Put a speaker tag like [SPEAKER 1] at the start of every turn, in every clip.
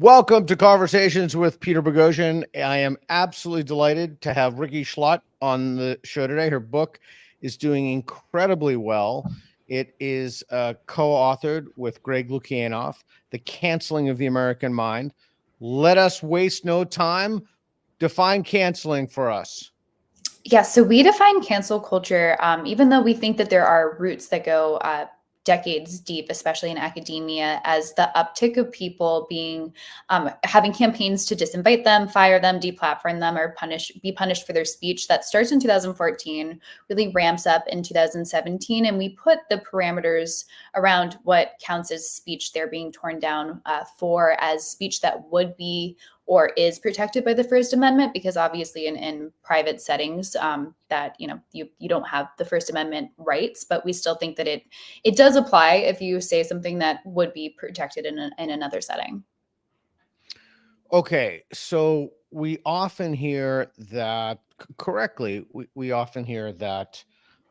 [SPEAKER 1] Welcome to Conversations with Peter Boghossian. I am absolutely delighted to have Rikki Schlott on the show today. Her book is doing incredibly well. It is co-authored with Greg Lukianoff, The Canceling of the American Mind. Let us waste no time. Define canceling for us.
[SPEAKER 2] Yeah, so we define cancel culture, even though we think that there are roots that go decades deep, especially in academia, as the uptick of people being having campaigns to disinvite them, fire them, deplatform them, or be punished for their speech. That starts in 2014, really ramps up in 2017, and we put the parameters around what counts as speech they're being torn down for as speech that would be or is protected by the First Amendment, because obviously in private settings that you don't have the First Amendment rights, but we still think that it does apply if you say something that would be protected in another setting.
[SPEAKER 1] Okay, so we often hear that correctly. We often hear that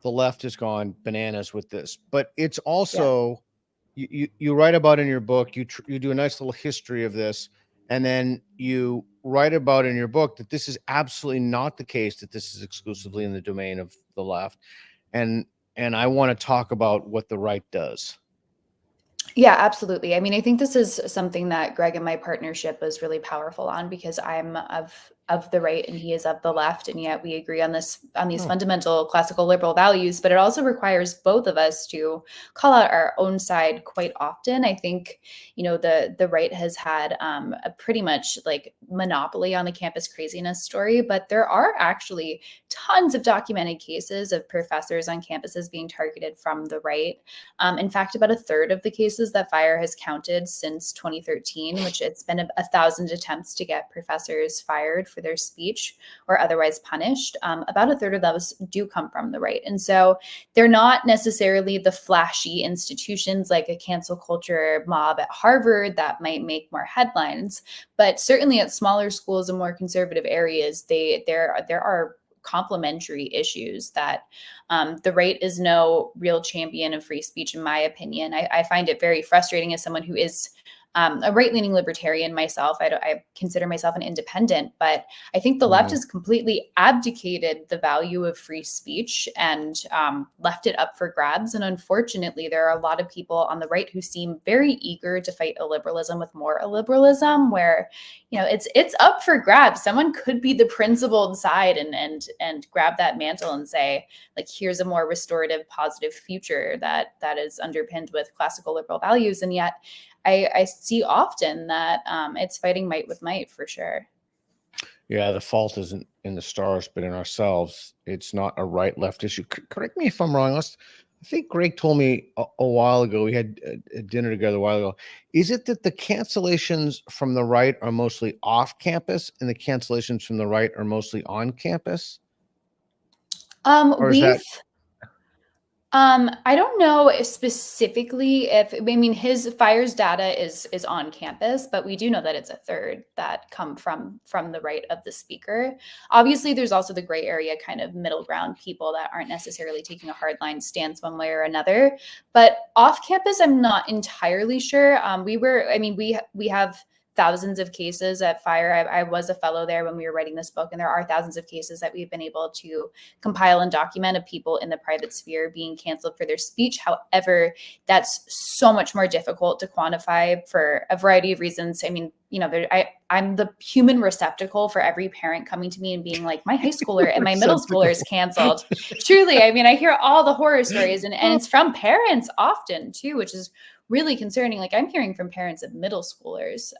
[SPEAKER 1] the left has gone bananas with this, but it's also you write about in your book. You do a nice little history of this. And then you write about in your book that this is absolutely not the case, that this is exclusively in the domain of the left. And I want to talk about what the right does.
[SPEAKER 2] Yeah, absolutely. I mean, I think this is something that Greg and my partnership was really powerful on, because I'm of the right and he is of the left, and yet we agree on these fundamental classical liberal values. But it also requires both of us to call out our own side quite often. I think the right has had a pretty much like monopoly on the campus craziness story, but there are actually tons of documented cases of professors on campuses being targeted from the right. In fact, about a third of the cases that FIRE has counted since 2013, which it's been 1,000 attempts to get professors fired for their speech or otherwise punished, about a third of those do come from the right. And so they're not necessarily the flashy institutions like a cancel culture mob at Harvard that might make more headlines, but certainly at smaller schools and more conservative areas, there are complementary issues that the right is no real champion of free speech, in my opinion. I find it very frustrating as someone who is a right-leaning libertarian myself. I consider myself an independent, but I think the left has completely abdicated the value of free speech and left it up for grabs. And unfortunately, there are a lot of people on the right who seem very eager to fight illiberalism with more illiberalism, where it's up for grabs. Someone could be the principled side and grab that mantle and say, like, here's a more restorative, positive future that is underpinned with classical liberal values. And yet I see often that it's fighting might with might, for sure.
[SPEAKER 1] Yeah, the fault isn't in the stars, but in ourselves. It's not a right-left issue. Correct me if I'm wrong. I think Greg told me a while ago, we had a dinner together a while ago. Is it that the cancellations from the right are mostly off campus and the cancellations from the right are mostly on campus? Or is that...
[SPEAKER 2] I don't know specifically his FIRE's data is on campus, but we do know that it's a third that come from the right of the speaker. Obviously, there's also the gray area kind of middle ground people that aren't necessarily taking a hardline stance one way or another. But off campus, I'm not entirely sure. We have thousands of cases at FIRE. I was a fellow there when we were writing this book, and there are thousands of cases that we've been able to compile and document of people in the private sphere being canceled for their speech. However, that's so much more difficult to quantify for a variety of reasons. I mean, I'm the human receptacle for every parent coming to me and being like, my high schooler and my middle schooler is canceled. Truly, I mean, I hear all the horror stories, and it's from parents often too, which is really concerning. Like, I'm hearing from parents of middle schoolers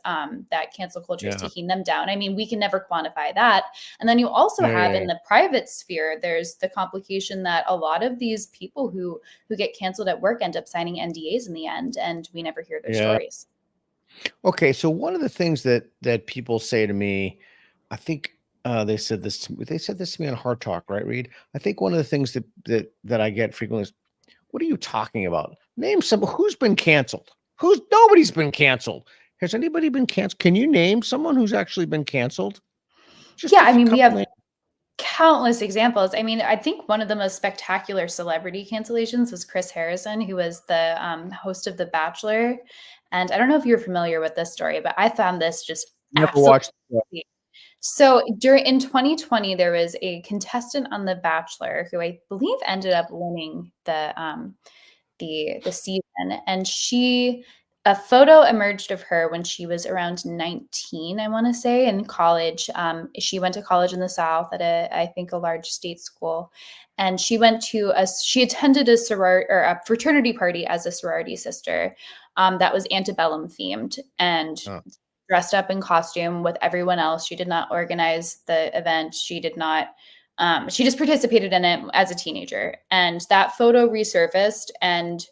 [SPEAKER 2] that cancel culture is taking them down. I mean, we can never quantify that. And then you also have in the private sphere, there's the complication that a lot of these people who get canceled at work end up signing NDAs in the end, and we never hear their stories.
[SPEAKER 1] Okay, so one of the things that people say to me, I think they said this to me on Hard Talk, right, Reed? I think one of the things that I get frequently is, what are you talking about? Name some. Who's been canceled? Nobody's been canceled. Has anybody been canceled? Can you name someone who's actually been canceled?
[SPEAKER 2] We have countless examples. I mean, I think one of the most spectacular celebrity cancellations was Chris Harrison, who was the host of The Bachelor. And I don't know if you're familiar with this story, but I found this just
[SPEAKER 1] Never
[SPEAKER 2] absolutely.
[SPEAKER 1] watched the show.
[SPEAKER 2] So in 2020, there was a contestant on The Bachelor who I believe ended up winning the season, and a photo emerged of her when she was around 19, I want to say, in college. She went to college in the South at I think a large state school, and she attended a fraternity party as a sorority sister, that was antebellum themed and dressed up in costume with everyone else. She did not organize the event. She did not. She just participated in it as a teenager, and that photo resurfaced. And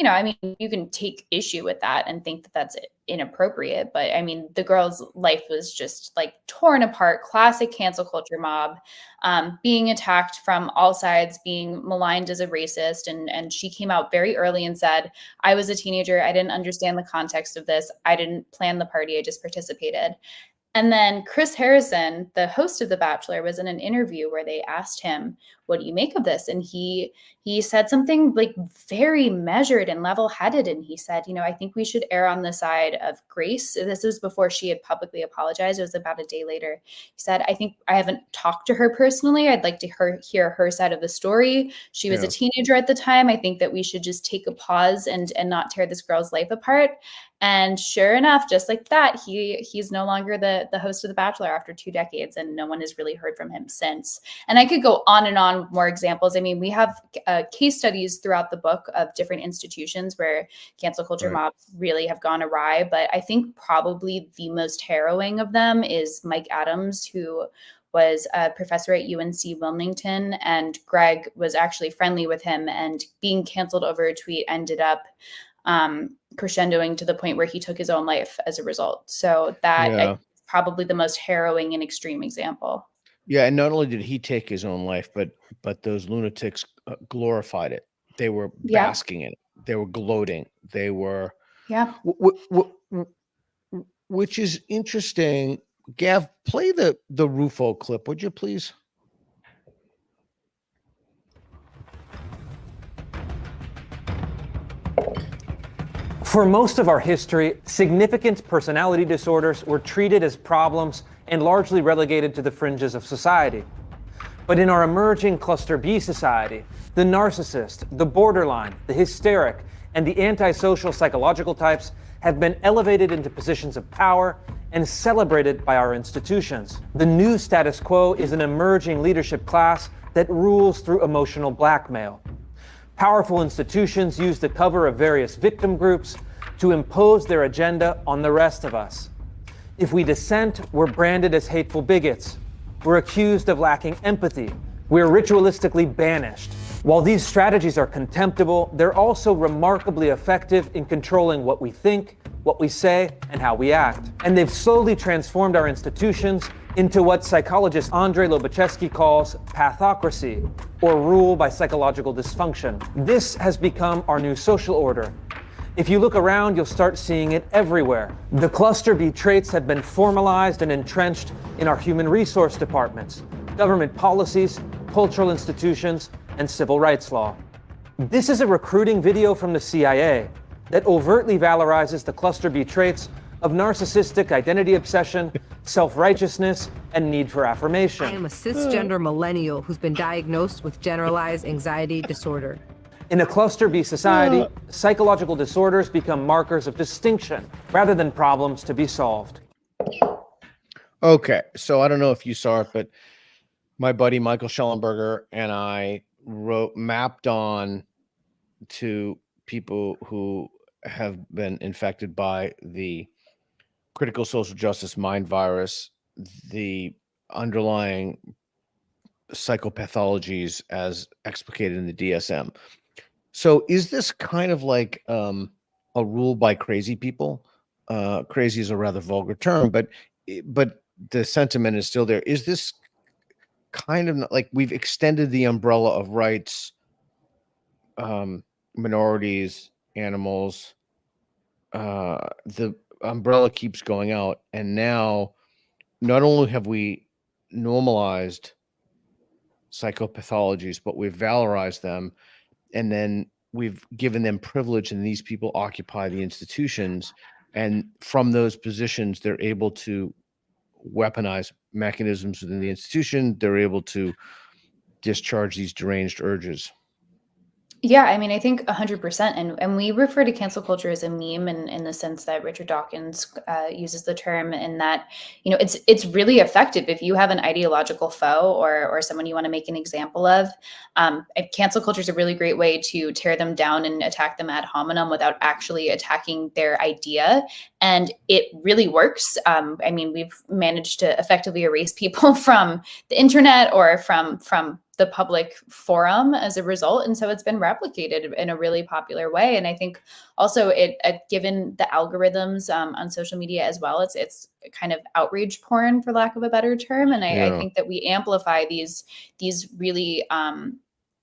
[SPEAKER 2] I mean, you can take issue with that and think that that's inappropriate, but I mean, the girl's life was just like torn apart. Classic cancel culture mob, being attacked from all sides, being maligned as a racist, and she came out very early and said, "I was a teenager. I didn't understand the context of this. I didn't plan the party. I just participated." And then Chris Harrison, the host of The Bachelor, was in an interview where they asked him, "What do you make of this?" And he said something like very measured and level-headed. And he said, "I think we should err on the side of grace." This was before she had publicly apologized. It was about a day later. He said, "I think I haven't talked to her personally. I'd like to hear her side of the story. She was a teenager at the time. I think that we should just take a pause and not tear this girl's life apart." And sure enough, just like that, he's no longer the host of The Bachelor after 2 decades, and no one has really heard from him since. And I could go on and on more examples. I mean, we have case studies throughout the book of different institutions where cancel culture mobs really have gone awry. But I think probably the most harrowing of them is Mike Adams, who was a professor at UNC Wilmington, and Greg was actually friendly with him, and being canceled over a tweet ended up crescendoing to the point where he took his own life as a result. So that is probably the most harrowing and extreme example.
[SPEAKER 1] Yeah, and not only did he take his own life, but those lunatics glorified it. They were basking in it. They were gloating. They were which is interesting. Gav, play the Rufo clip, would you please?
[SPEAKER 3] For most of our history, significant personality disorders were treated as problems and largely relegated to the fringes of society. But in our emerging cluster B society, the narcissist, the borderline, the hysteric, and the antisocial psychological types have been elevated into positions of power and celebrated by our institutions. The new status quo is an emerging leadership class that rules through emotional blackmail. Powerful institutions use the cover of various victim groups to impose their agenda on the rest of us. If we dissent, we're branded as hateful bigots. We're accused of lacking empathy. We're ritualistically banished. While these strategies are contemptible, they're also remarkably effective in controlling what we think, what we say, and how we act. And they've slowly transformed our institutions into what psychologist Andrei Lobachevsky calls pathocracy, or rule by psychological dysfunction. This has become our new social order. If you look around, you'll start seeing it everywhere. The cluster B traits have been formalized and entrenched in our human resource departments, government policies, cultural institutions, and civil rights law. This is a recruiting video from the CIA that overtly valorizes the cluster B traits of narcissistic identity obsession, self-righteousness, and need for affirmation.
[SPEAKER 4] I am a cisgender millennial who's been diagnosed with generalized anxiety disorder.
[SPEAKER 3] In a cluster B society, psychological disorders become markers of distinction rather than problems to be solved.
[SPEAKER 1] Okay, so I don't know if you saw it, but my buddy Michael Schellenberger and I mapped on to people who have been infected by the critical social justice mind virus, the underlying psychopathologies as explicated in the DSM. So is this kind of like a rule by crazy people? Crazy is a rather vulgar term, but the sentiment is still there. Is this kind of like we've extended the umbrella of rights, minorities, animals, the umbrella keeps going out, and now not only have we normalized psychopathologies, but we've valorized them, and then we've given them privilege, and these people occupy the institutions, and from those positions they're able to weaponize mechanisms within the institution. They're able to discharge these deranged urges.
[SPEAKER 2] Yeah, I mean, I think 100%. And we refer to cancel culture as a meme in the sense that Richard Dawkins uses the term, in that, it's really effective if you have an ideological foe or someone you want to make an example of. Cancel culture is a really great way to tear them down and attack them ad hominem without actually attacking their idea. And it really works. I mean, we've managed to effectively erase people from the internet or from the public forum as a result. And so it's been replicated in a really popular way. And I think also given the algorithms on social media as well, it's kind of outrage porn, for lack of a better term. And I think that we amplify these really,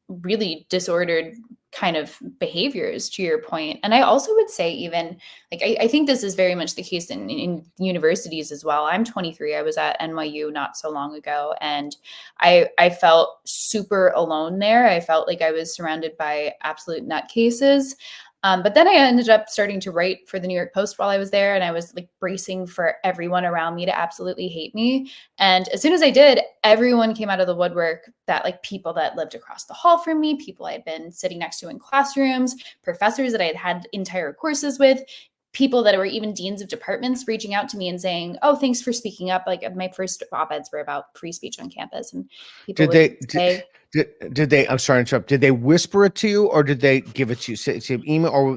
[SPEAKER 2] really disordered kind of behaviors, to your point. And I also would say, even like, I think this is very much the case in universities as well. I'm 23. I was at NYU not so long ago, and I felt super alone there. I felt like I was surrounded by absolute nutcases. But then I ended up starting to write for the New York Post while I was there, and I was like bracing for everyone around me to absolutely hate me. And as soon as I did, everyone came out of the woodwork, that like people that lived across the hall from me, people I had been sitting next to in classrooms, professors that I had entire courses with, people that were even deans of departments reaching out to me and saying, "Oh, thanks for speaking up." Like, my first op-eds were about free speech on campus, and people
[SPEAKER 1] did they, I'm sorry to interrupt, did they whisper it to you, or did they give it to you, say email, or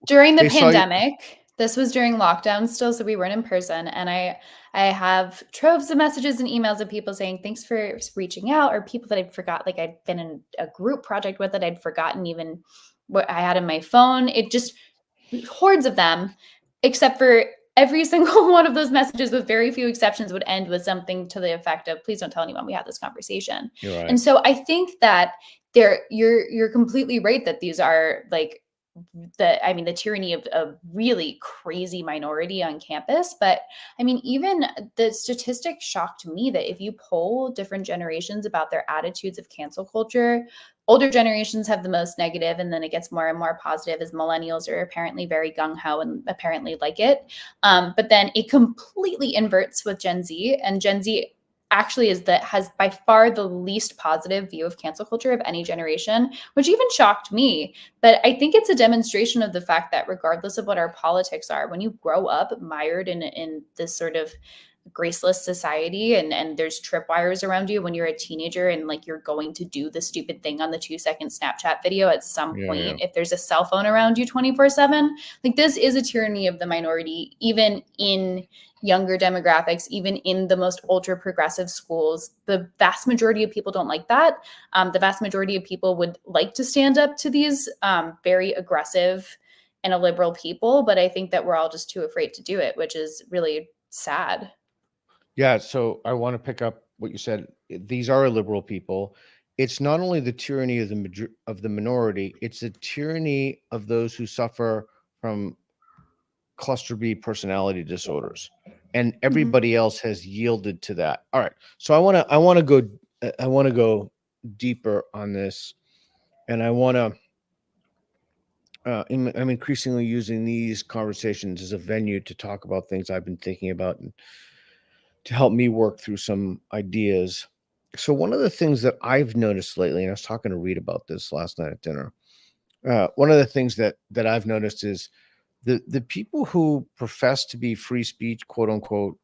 [SPEAKER 2] during the pandemic? This was during lockdown still, so we weren't in person. And I have troves of messages and emails of people saying, "Thanks for reaching out," or people that I'd forgot, like I'd been in a group project with that I'd forgotten even what I had in my phone. It just hordes of them, except for every single one of those messages, with very few exceptions, would end with something to the effect of, "Please don't tell anyone we had this conversation."
[SPEAKER 1] Right.
[SPEAKER 2] And so I think that you're completely right that these are like the tyranny of a really crazy minority on campus. But I mean, even the statistic shocked me that if you poll different generations about their attitudes of cancel culture, older generations have the most negative, and then it gets more and more positive as millennials are apparently very gung-ho and apparently like it. But then it completely inverts with Gen Z, and Gen Z actually has by far the least positive view of cancel culture of any generation, which even shocked me. But I think it's a demonstration of the fact that regardless of what our politics are, when you grow up mired in this sort of graceless society, and there's tripwires around you when you're a teenager, and like you're going to do the stupid thing on the 2-second Snapchat video at some point, if there's a cell phone around you 24/7, like this is a tyranny of the minority, even in younger demographics, even in the most ultra progressive schools. The vast majority of people don't like that. The vast majority of people would like to stand up to these very aggressive and illiberal people, but I think that we're all just too afraid to do it, which is really sad.
[SPEAKER 1] Yeah, so I want to pick up what you said. These are illiberal people. It's not only the tyranny of the minority, it's a tyranny of those who suffer from cluster B personality disorders, and everybody else has yielded to that. All right, so I want to go deeper on this, and I'm increasingly using these conversations as a venue to talk about things I've been thinking about and to help me work through some ideas. So one of the things that I've noticed lately, and I was talking to Reed about this last night at dinner, one of the things that I've noticed is the people who profess to be free speech, quote unquote,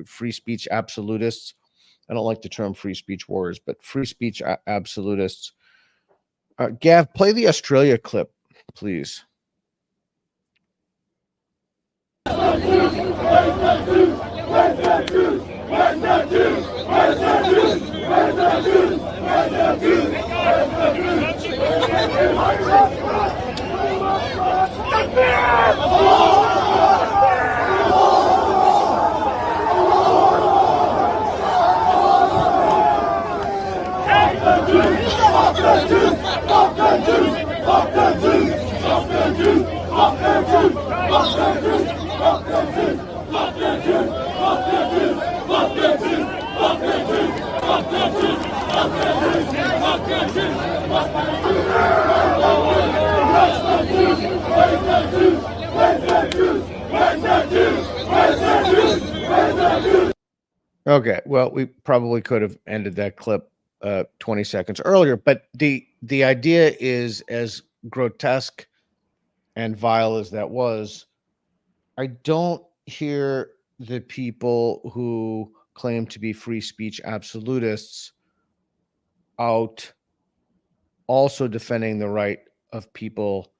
[SPEAKER 1] free speech absolutists. I don't like the term free speech warriors, but free speech absolutists. Gav, play the Australia clip, please. Okay, well, we probably could have ended that clip 20 seconds earlier, but the idea is, as grotesque and vile as that was, I don't hear the people who claim to be free speech absolutists out also defending the right of people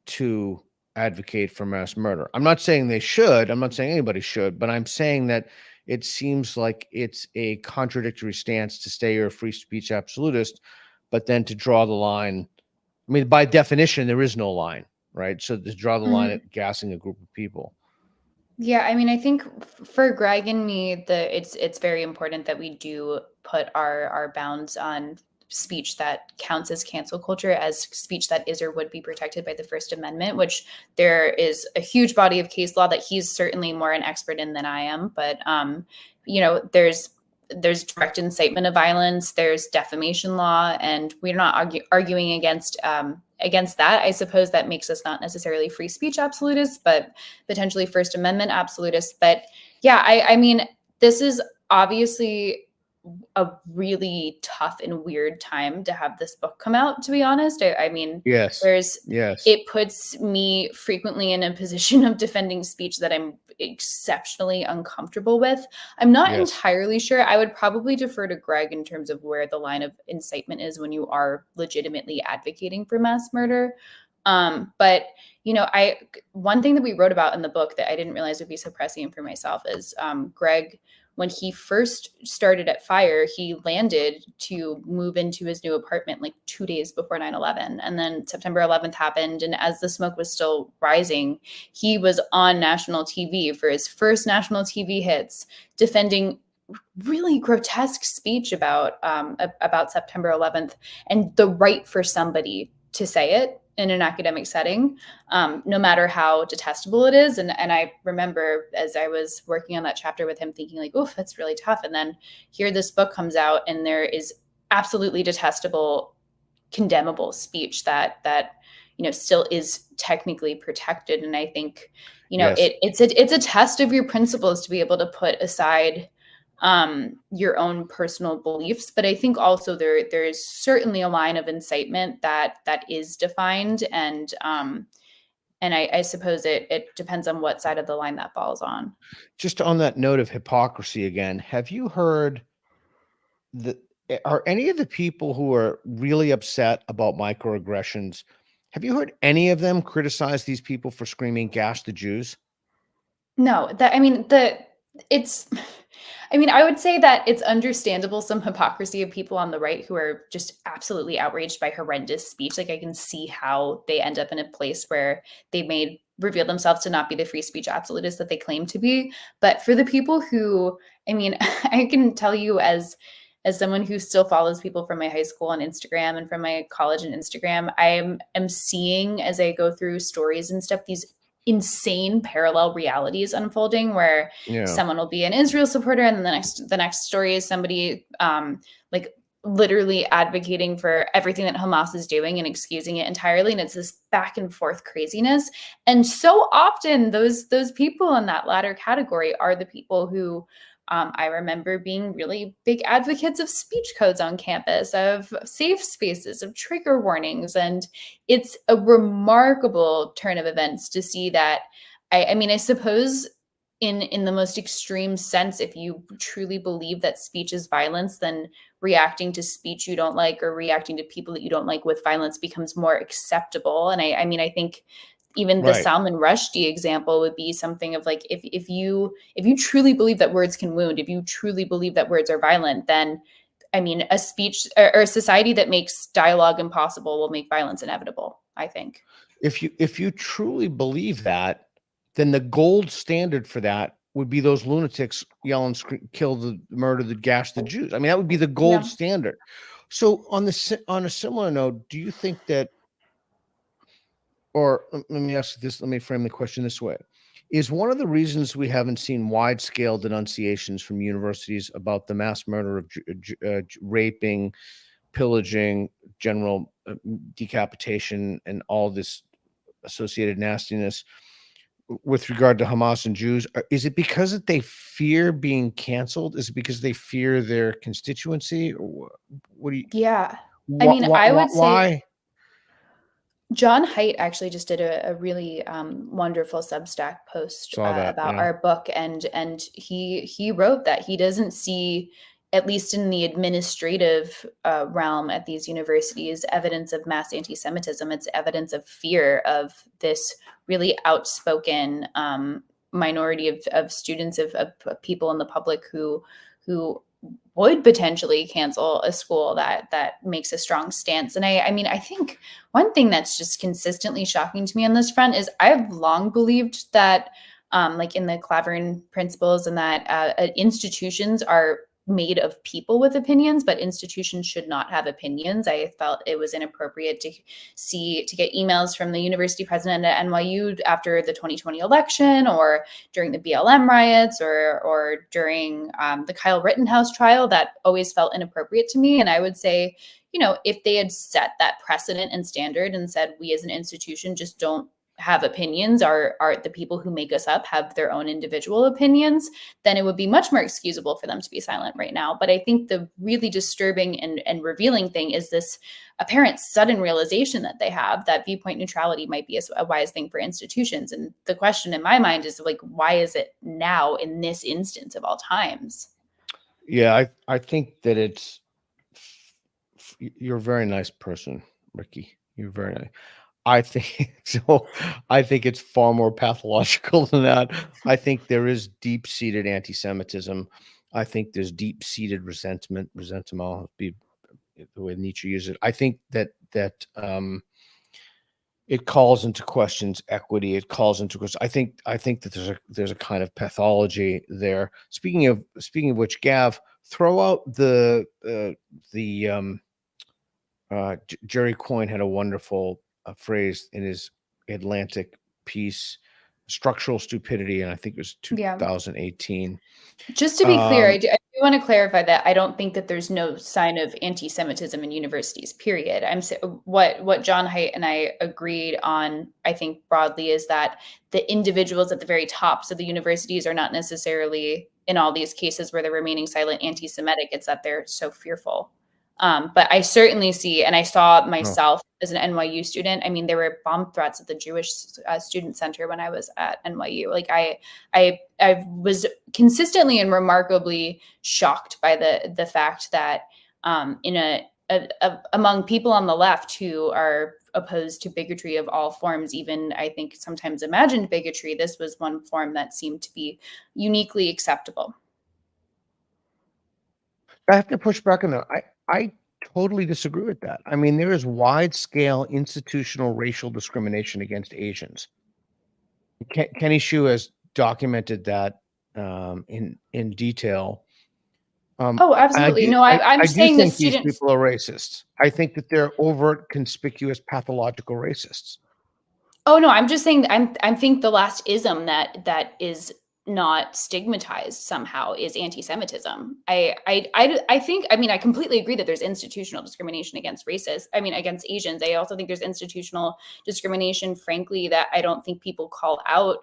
[SPEAKER 1] to advocate for mass murder. I'm not saying they should. I'm not saying anybody should, but I'm saying that it seems like it's a contradictory stance to say you're a free speech absolutist, but then to draw the line. I mean, by definition, there is no line, right? So to draw the line at gassing a group of people.
[SPEAKER 2] Yeah, I mean, I think for Greg and me, it's very important that we do put our bounds on speech that counts as cancel culture, as speech that is or would be protected by the First Amendment, which there is a huge body of case law that he's certainly more an expert in than I am. But you know, there's direct incitement of violence, there's defamation law, and we're not arguing against that. I suppose that makes us not necessarily free speech absolutists, but potentially First Amendment absolutists. But yeah, I mean, this is obviously a really tough and weird time to have this book come out, to be honest. I mean,
[SPEAKER 1] Yes.
[SPEAKER 2] It puts me frequently in a position of defending speech that I'm exceptionally uncomfortable with. I'm not entirely sure. I would probably defer to Greg in terms of where the line of incitement is when you are legitimately advocating for mass murder. But you know, one thing that we wrote about in the book that I didn't realize would be so prescient for myself is Greg, when he first started at FIRE, he landed to move into his new apartment like 2 days before 9/11. And then September 11th happened. And as the smoke was still rising, he was on national TV for his first national TV hits, defending really grotesque speech about September 11th and the right for somebody to say it in an academic setting, no matter how detestable it is. And I remember as I was working on that chapter with him thinking like, oof, that's really tough. And then here this book comes out and there is absolutely detestable, condemnable speech that you know still is technically protected. And I think, you know, it's a test of your principles to be able to put aside your own personal beliefs, but I think also there is certainly a line of incitement that is defined, and I suppose it depends on what side of the line that falls on.
[SPEAKER 1] Just on that note of hypocrisy again, have you heard are any of the people who are really upset about microaggressions, have you heard any of them criticize these people for screaming "gas the Jews"?
[SPEAKER 2] No, I would say that it's understandable some hypocrisy of people on the right who are just absolutely outraged by horrendous speech. Like I can see how they end up in a place where they may reveal themselves to not be the free speech absolutists that they claim to be. But for the people who, I mean, I can tell you as someone who still follows people from my high school on Instagram and from my college on Instagram, I am seeing as I go through stories and stuff, these insane parallel realities unfolding where someone will be an Israel supporter and then the next story is somebody like literally advocating for everything that Hamas is doing and excusing it entirely. And it's this back and forth craziness. And so often those people in that latter category are the people who I remember being really big advocates of speech codes on campus, of safe spaces, of trigger warnings. And it's a remarkable turn of events to see that. I mean, I suppose in the most extreme sense, if you truly believe that speech is violence, then reacting to speech you don't like or reacting to people that you don't like with violence becomes more acceptable. And I mean, I think even the Salman Rushdie example would be something of like, if you truly believe that words can wound, if you truly believe that words are violent, then I mean, a speech or a society that makes dialogue impossible will make violence inevitable, I think.
[SPEAKER 1] If you truly believe that, then the gold standard for that would be those lunatics yelling, kill the murder, the gas the Jews. I mean, that would be the gold standard. So on a similar note, do you think that, or let me ask this, let me frame the question this way. Is one of the reasons we haven't seen wide-scale denunciations from universities about the mass murder of raping, pillaging, general decapitation, and all this associated nastiness, with regard to Hamas and Jews? Is it because that they fear being canceled? Is it because they fear their constituency? Or what do you?
[SPEAKER 2] Yeah. I mean, I would say
[SPEAKER 1] Why?
[SPEAKER 2] John Haidt actually just did a really wonderful Substack post
[SPEAKER 1] Saw that.
[SPEAKER 2] about
[SPEAKER 1] Yeah.
[SPEAKER 2] our book, and he wrote that he doesn't see, at least in the administrative realm at these universities, evidence of mass anti-Semitism. It's evidence of fear of this really outspoken minority of students, of people in the public who would potentially cancel a school that makes a strong stance. And I mean, I think one thing that's just consistently shocking to me on this front is I've long believed that, like in the Clavering principles, and that institutions are made of people with opinions, but institutions should not have opinions. I felt it was inappropriate to get emails from the university president at NYU after the 2020 election, or during the BLM riots, or during the Kyle Rittenhouse trial. That always felt inappropriate to me. And I would say, if they had set that precedent and standard and said, we as an institution just don't have opinions, are the people who make us up have their own individual opinions, then it would be much more excusable for them to be silent right now. But I think the really disturbing and revealing thing is this apparent sudden realization that they have that viewpoint neutrality might be a wise thing for institutions. And the question in my mind is, like, why is it now in this instance of all times?
[SPEAKER 1] Yeah, I think that you're a very nice person, Rikki. You're very nice. I think so. I think it's far more pathological than that. I think there is deep-seated anti-Semitism. I think there's deep-seated resentment be the way Nietzsche uses it. I think that it calls into questions equity. It calls into questions. I think that there's a kind of pathology there. Speaking of which, Gav, throw out Jerry Coyne had a wonderful phrase in his Atlantic piece, structural stupidity, and I think it was 2018.
[SPEAKER 2] Just to be clear, I do want to clarify that I don't think that there's no sign of anti-Semitism in universities, period. What John Haidt and I agreed on, I think broadly, is that the individuals at the very tops of the universities are not necessarily, in all these cases where they're remaining silent, anti-Semitic. It's that they're so fearful. But I certainly see, and I saw myself as an NYU student. I mean, there were bomb threats at the Jewish Student Center when I was at NYU. Like I was consistently and remarkably shocked by the fact that among people on the left who are opposed to bigotry of all forms, even I think sometimes imagined bigotry, this was one form that seemed to be uniquely acceptable.
[SPEAKER 1] I have to push back on that. I totally disagree with that. I mean, there is wide-scale institutional racial discrimination against Asians. Kenny Xu has documented that in detail.
[SPEAKER 2] Oh, absolutely. I'm
[SPEAKER 1] I
[SPEAKER 2] saying
[SPEAKER 1] do
[SPEAKER 2] the
[SPEAKER 1] think these people are racist. I think that they're overt, conspicuous, pathological racists.
[SPEAKER 2] Oh no, I'm just saying I think the last ism that is not stigmatized somehow is anti-Semitism. I think, I mean, I completely agree that there's institutional discrimination against against Asians. I also think there's institutional discrimination, frankly, that I don't think people call out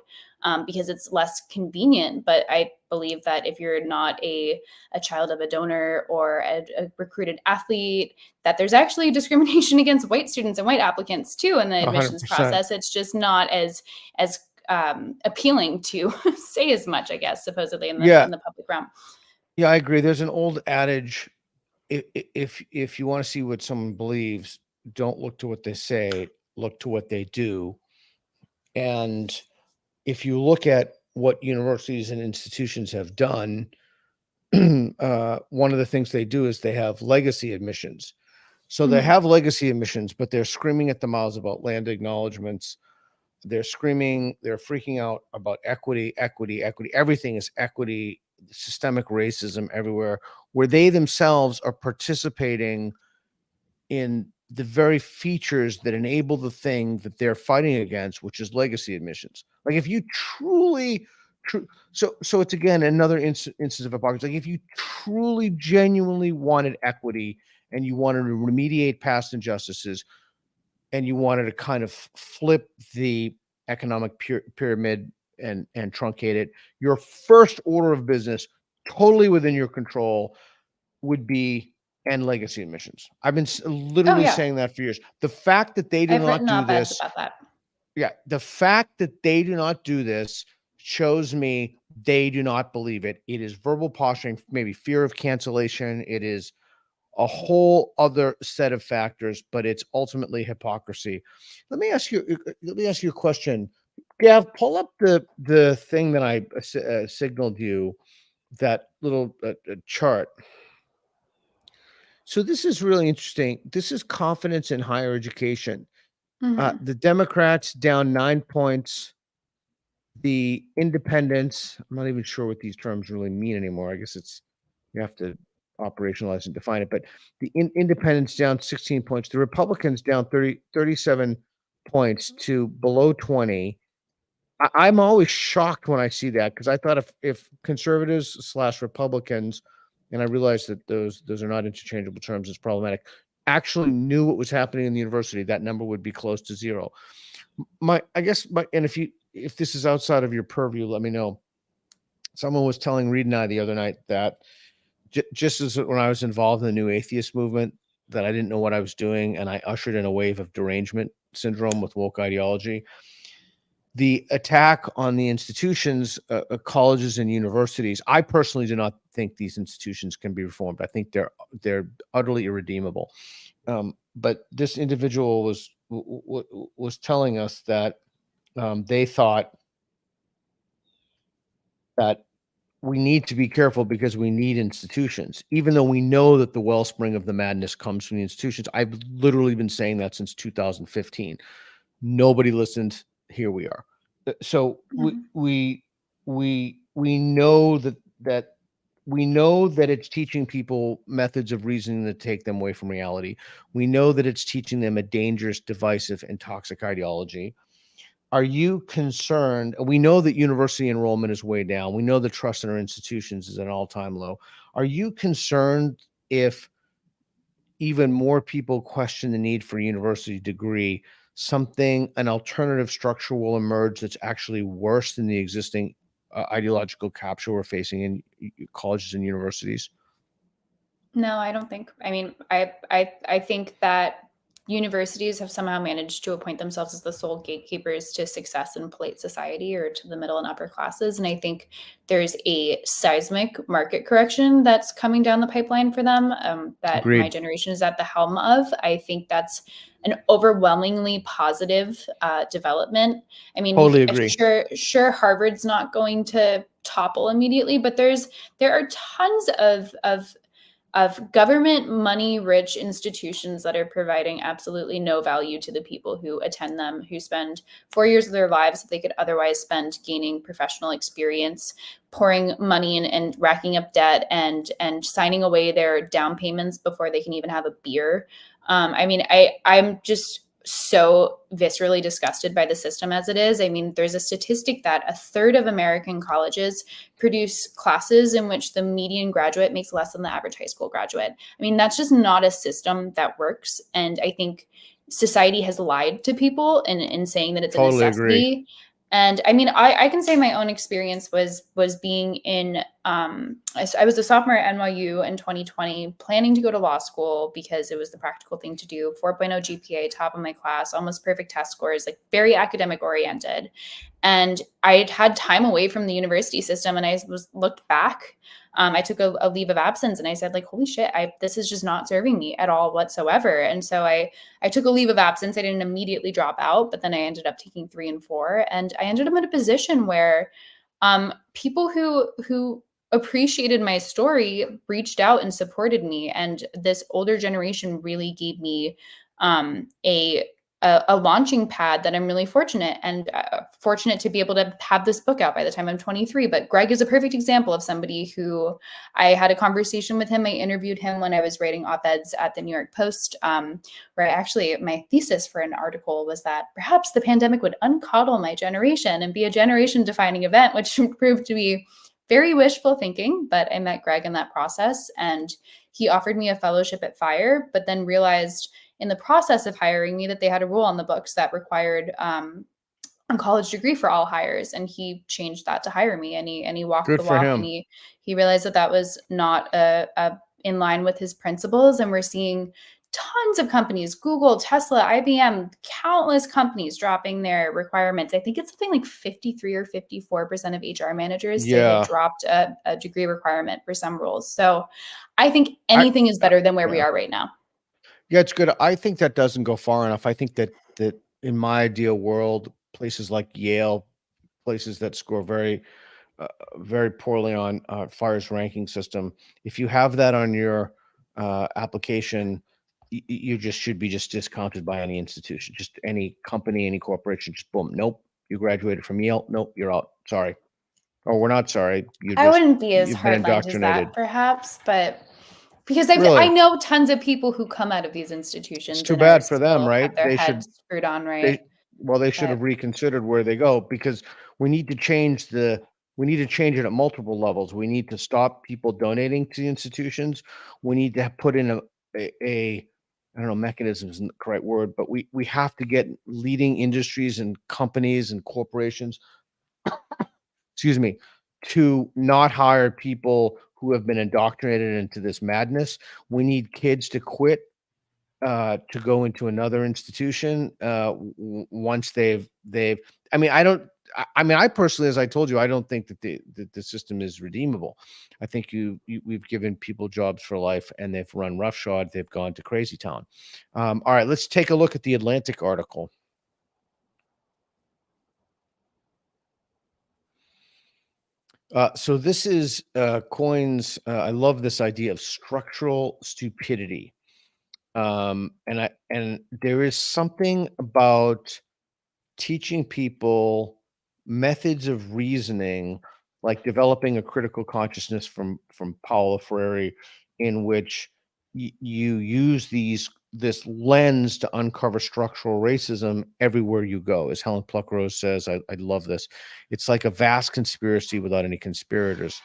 [SPEAKER 2] because it's less convenient. But I believe that if you're not a child of a donor or a recruited athlete, that there's actually discrimination against white students and white applicants too in the admissions
[SPEAKER 1] 100%.
[SPEAKER 2] process. It's just not as appealing to say as much, I guess, supposedly in the public realm.
[SPEAKER 1] Yeah, I agree. There's an old adage: if you want to see what someone believes, don't look to what they say, look to what they do. And if you look at what universities and institutions have done, one of the things they do is they have legacy admissions. So they have legacy admissions, but they're screaming at the mouths about land acknowledgements. They're freaking out about equity. Everything is equity, systemic racism everywhere, where they themselves are participating in the very features that enable the thing that they're fighting against, which is legacy admissions. Like if you so it's again another instance of hypocrisy. Like if you truly, genuinely wanted equity and you wanted to remediate past injustices, and you wanted to kind of flip the economic pyramid and truncate it, your first order of business, totally within your control, would be end legacy emissions. I've been literally saying that for years. The fact that they do
[SPEAKER 2] I've
[SPEAKER 1] not
[SPEAKER 2] written
[SPEAKER 1] do
[SPEAKER 2] op-eds
[SPEAKER 1] this,
[SPEAKER 2] about that.
[SPEAKER 1] yeah, the fact that they do not do this shows me they do not believe it. It is verbal posturing, maybe fear of cancellation. It is a whole other set of factors, but it's ultimately hypocrisy. Let me ask you a question. Gav, pull up the thing that I signaled you, that little chart. So this is really interesting. This is confidence in higher education. The Democrats down 9 points. The independents, I'm not even sure what these terms really mean anymore. I guess you have to operationalize and define it. But the independents down 16 points. The Republicans down 37 points to below 20. I'm always shocked when I see that, because I thought if conservatives / Republicans, and I realize that those are not interchangeable terms, it's problematic, actually knew what was happening in the university, that number would be close to zero. And if this is outside of your purview, let me know. Someone was telling Reed and I the other night that just as when I was involved in the new atheist movement, that I didn't know what I was doing, and I ushered in a wave of derangement syndrome with woke ideology. The attack on the institutions, colleges and universities, I personally do not think these institutions can be reformed. I think they're utterly irredeemable. But this individual was telling us that they thought that we need to be careful because we need institutions, even though we know that the wellspring of the madness comes from the institutions. I've literally been saying that since 2015. Nobody listened. Here we are. So we know that we know that it's teaching people methods of reasoning that take them away from reality. We know that it's teaching them a dangerous, divisive, and toxic ideology. Are you concerned? We know that university enrollment is way down. We know the trust in our institutions is at an all-time low. Are you concerned if even more people question the need for a university degree, an alternative structure will emerge that's actually worse than the existing ideological capture we're facing in colleges and universities?
[SPEAKER 2] No, I don't think. I mean, I think that universities have somehow managed to appoint themselves as the sole gatekeepers to success in polite society, or to the middle and upper classes. And I think there's a seismic market correction that's coming down the pipeline for them, that
[SPEAKER 1] Agreed.
[SPEAKER 2] my generation is at the helm of. I think that's an overwhelmingly positive development. I mean,
[SPEAKER 1] Totally agree.
[SPEAKER 2] Sure, Harvard's not going to topple immediately, but there are tons of government money rich institutions that are providing absolutely no value to the people who attend them, who spend 4 years of their lives that they could otherwise spend gaining professional experience, pouring money in and racking up debt and signing away their down payments before they can even have a beer. I mean, I'm just so viscerally disgusted by the system as it is. I mean, there's a statistic that 1/3 of American colleges produce classes in which the median graduate makes less than the average high school graduate. I mean, that's just not a system that works. And I think society has lied to people in saying that it's
[SPEAKER 1] Totally
[SPEAKER 2] a necessity. And I mean, I can say my own experience was being in, I was a sophomore at NYU in 2020, planning to go to law school because it was the practical thing to do. 4.0 GPA, top of my class, almost perfect test scores, like very academic oriented. And I had time away from the university system, and I looked back. I took a leave of absence, and I said, like, holy shit, this is just not serving me at all whatsoever. And so I took a leave of absence. I didn't immediately drop out, but then I ended up taking 3 and 4. And I ended up in a position where people who appreciated my story reached out and supported me. And this older generation really gave me a launching pad that I'm really fortunate to be able to have this book out by the time I'm 23. But Greg is a perfect example of somebody who I had a conversation with him. I interviewed him when I was writing op-eds at the New York Post, where my thesis for an article was that perhaps the pandemic would uncoddle my generation and be a generation defining event, which proved to be very wishful thinking. But I met Greg in that process, and he offered me a fellowship at FIRE, but then realized in the process of hiring me that they had a rule on the books that required a college degree for all hires, and he changed that to hire me, and he walked
[SPEAKER 1] Good
[SPEAKER 2] the
[SPEAKER 1] for
[SPEAKER 2] walk,
[SPEAKER 1] him.
[SPEAKER 2] and he realized that that was not in line with his principles. And we're seeing tons of companies, Google, Tesla, IBM, countless companies dropping their requirements. I think it's something like 53 or 54% of HR managers say they
[SPEAKER 1] Yeah.
[SPEAKER 2] dropped a degree requirement for some roles. So I think anything is better than where we
[SPEAKER 1] yeah.
[SPEAKER 2] are right now.
[SPEAKER 1] Yeah, it's good. I think that doesn't go far enough. I think that in my ideal world, places like Yale, places that score very poorly on FIRE's ranking system, if you have that on your application, you just should be just discounted by any institution, just any company, any corporation. Just boom, nope, you graduated from Yale, nope, you're out. Sorry, or we're not sorry.
[SPEAKER 2] I wouldn't be as
[SPEAKER 1] You've been
[SPEAKER 2] hardlined as
[SPEAKER 1] indoctrinated.
[SPEAKER 2] that, perhaps, but because I
[SPEAKER 1] Really,
[SPEAKER 2] know tons of people who come out of these
[SPEAKER 1] it's
[SPEAKER 2] institutions
[SPEAKER 1] too
[SPEAKER 2] and are
[SPEAKER 1] bad for them,
[SPEAKER 2] still have
[SPEAKER 1] right?
[SPEAKER 2] their
[SPEAKER 1] They should
[SPEAKER 2] heads screwed on
[SPEAKER 1] they
[SPEAKER 2] right.
[SPEAKER 1] they should
[SPEAKER 2] But
[SPEAKER 1] have reconsidered where they go, because we need to change it at multiple levels. We need to stop people donating to the institutions. We need to put in a I don't know, mechanism isn't the correct word, but we have to get leading industries and companies and corporations, excuse me, to not hire people who have been indoctrinated into this madness. We need kids to quit to go into another institution once they've. I mean, I don't. I mean, I personally, as I told you, I don't think that the system is redeemable. I think we've given people jobs for life, and they've run roughshod. They've gone to crazy town. All right, let's take a look at the Atlantic article. So this is Coyne's. I love this idea of structural stupidity. And there is something about teaching people methods of reasoning, like developing a critical consciousness from Paulo Freire, in which you use this lens to uncover structural racism everywhere you go. As Helen Pluckrose says, I love this. It's like a vast conspiracy without any conspirators.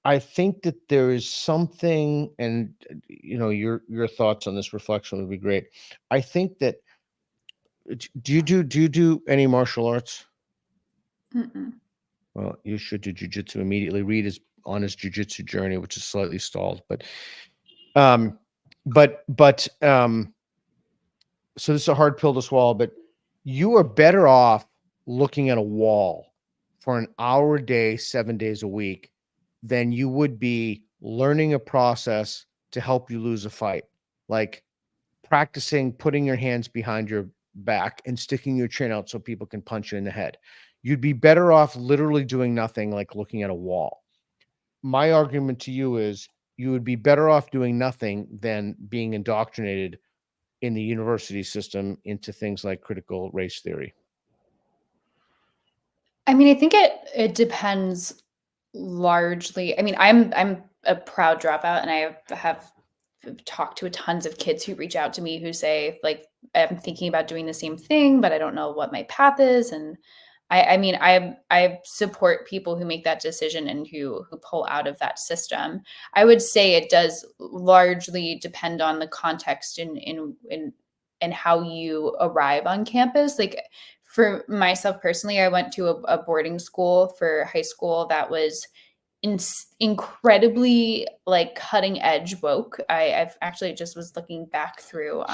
[SPEAKER 1] I think that there is something, and your thoughts on this reflection would be great. I think that do you do any martial arts?
[SPEAKER 2] mm-mm.
[SPEAKER 1] Well, you should do jujitsu immediately. Reed is on his jujitsu journey, which is slightly stalled, but so this is a hard pill to swallow, but you are better off looking at a wall for an hour a day, 7 days a week, than you would be learning a process to help you lose a fight. Like practicing putting your hands behind your back and sticking your chin out so people can punch you in the head. You'd be better off literally doing nothing, like looking at a wall. My argument to you is you would be better off doing nothing than being indoctrinated in the university system into things like critical race theory.
[SPEAKER 2] I mean, I think it depends largely. I mean, I'm a proud dropout, and I have talked to tons of kids who reach out to me who say, like, I'm thinking about doing the same thing, but I don't know what my path is. And I mean, I support people who make that decision and who pull out of that system. I would say it does largely depend on the context and how you arrive on campus. Like for myself personally, I went to a boarding school for high school that was incredibly like cutting edge woke. I've actually just was looking back through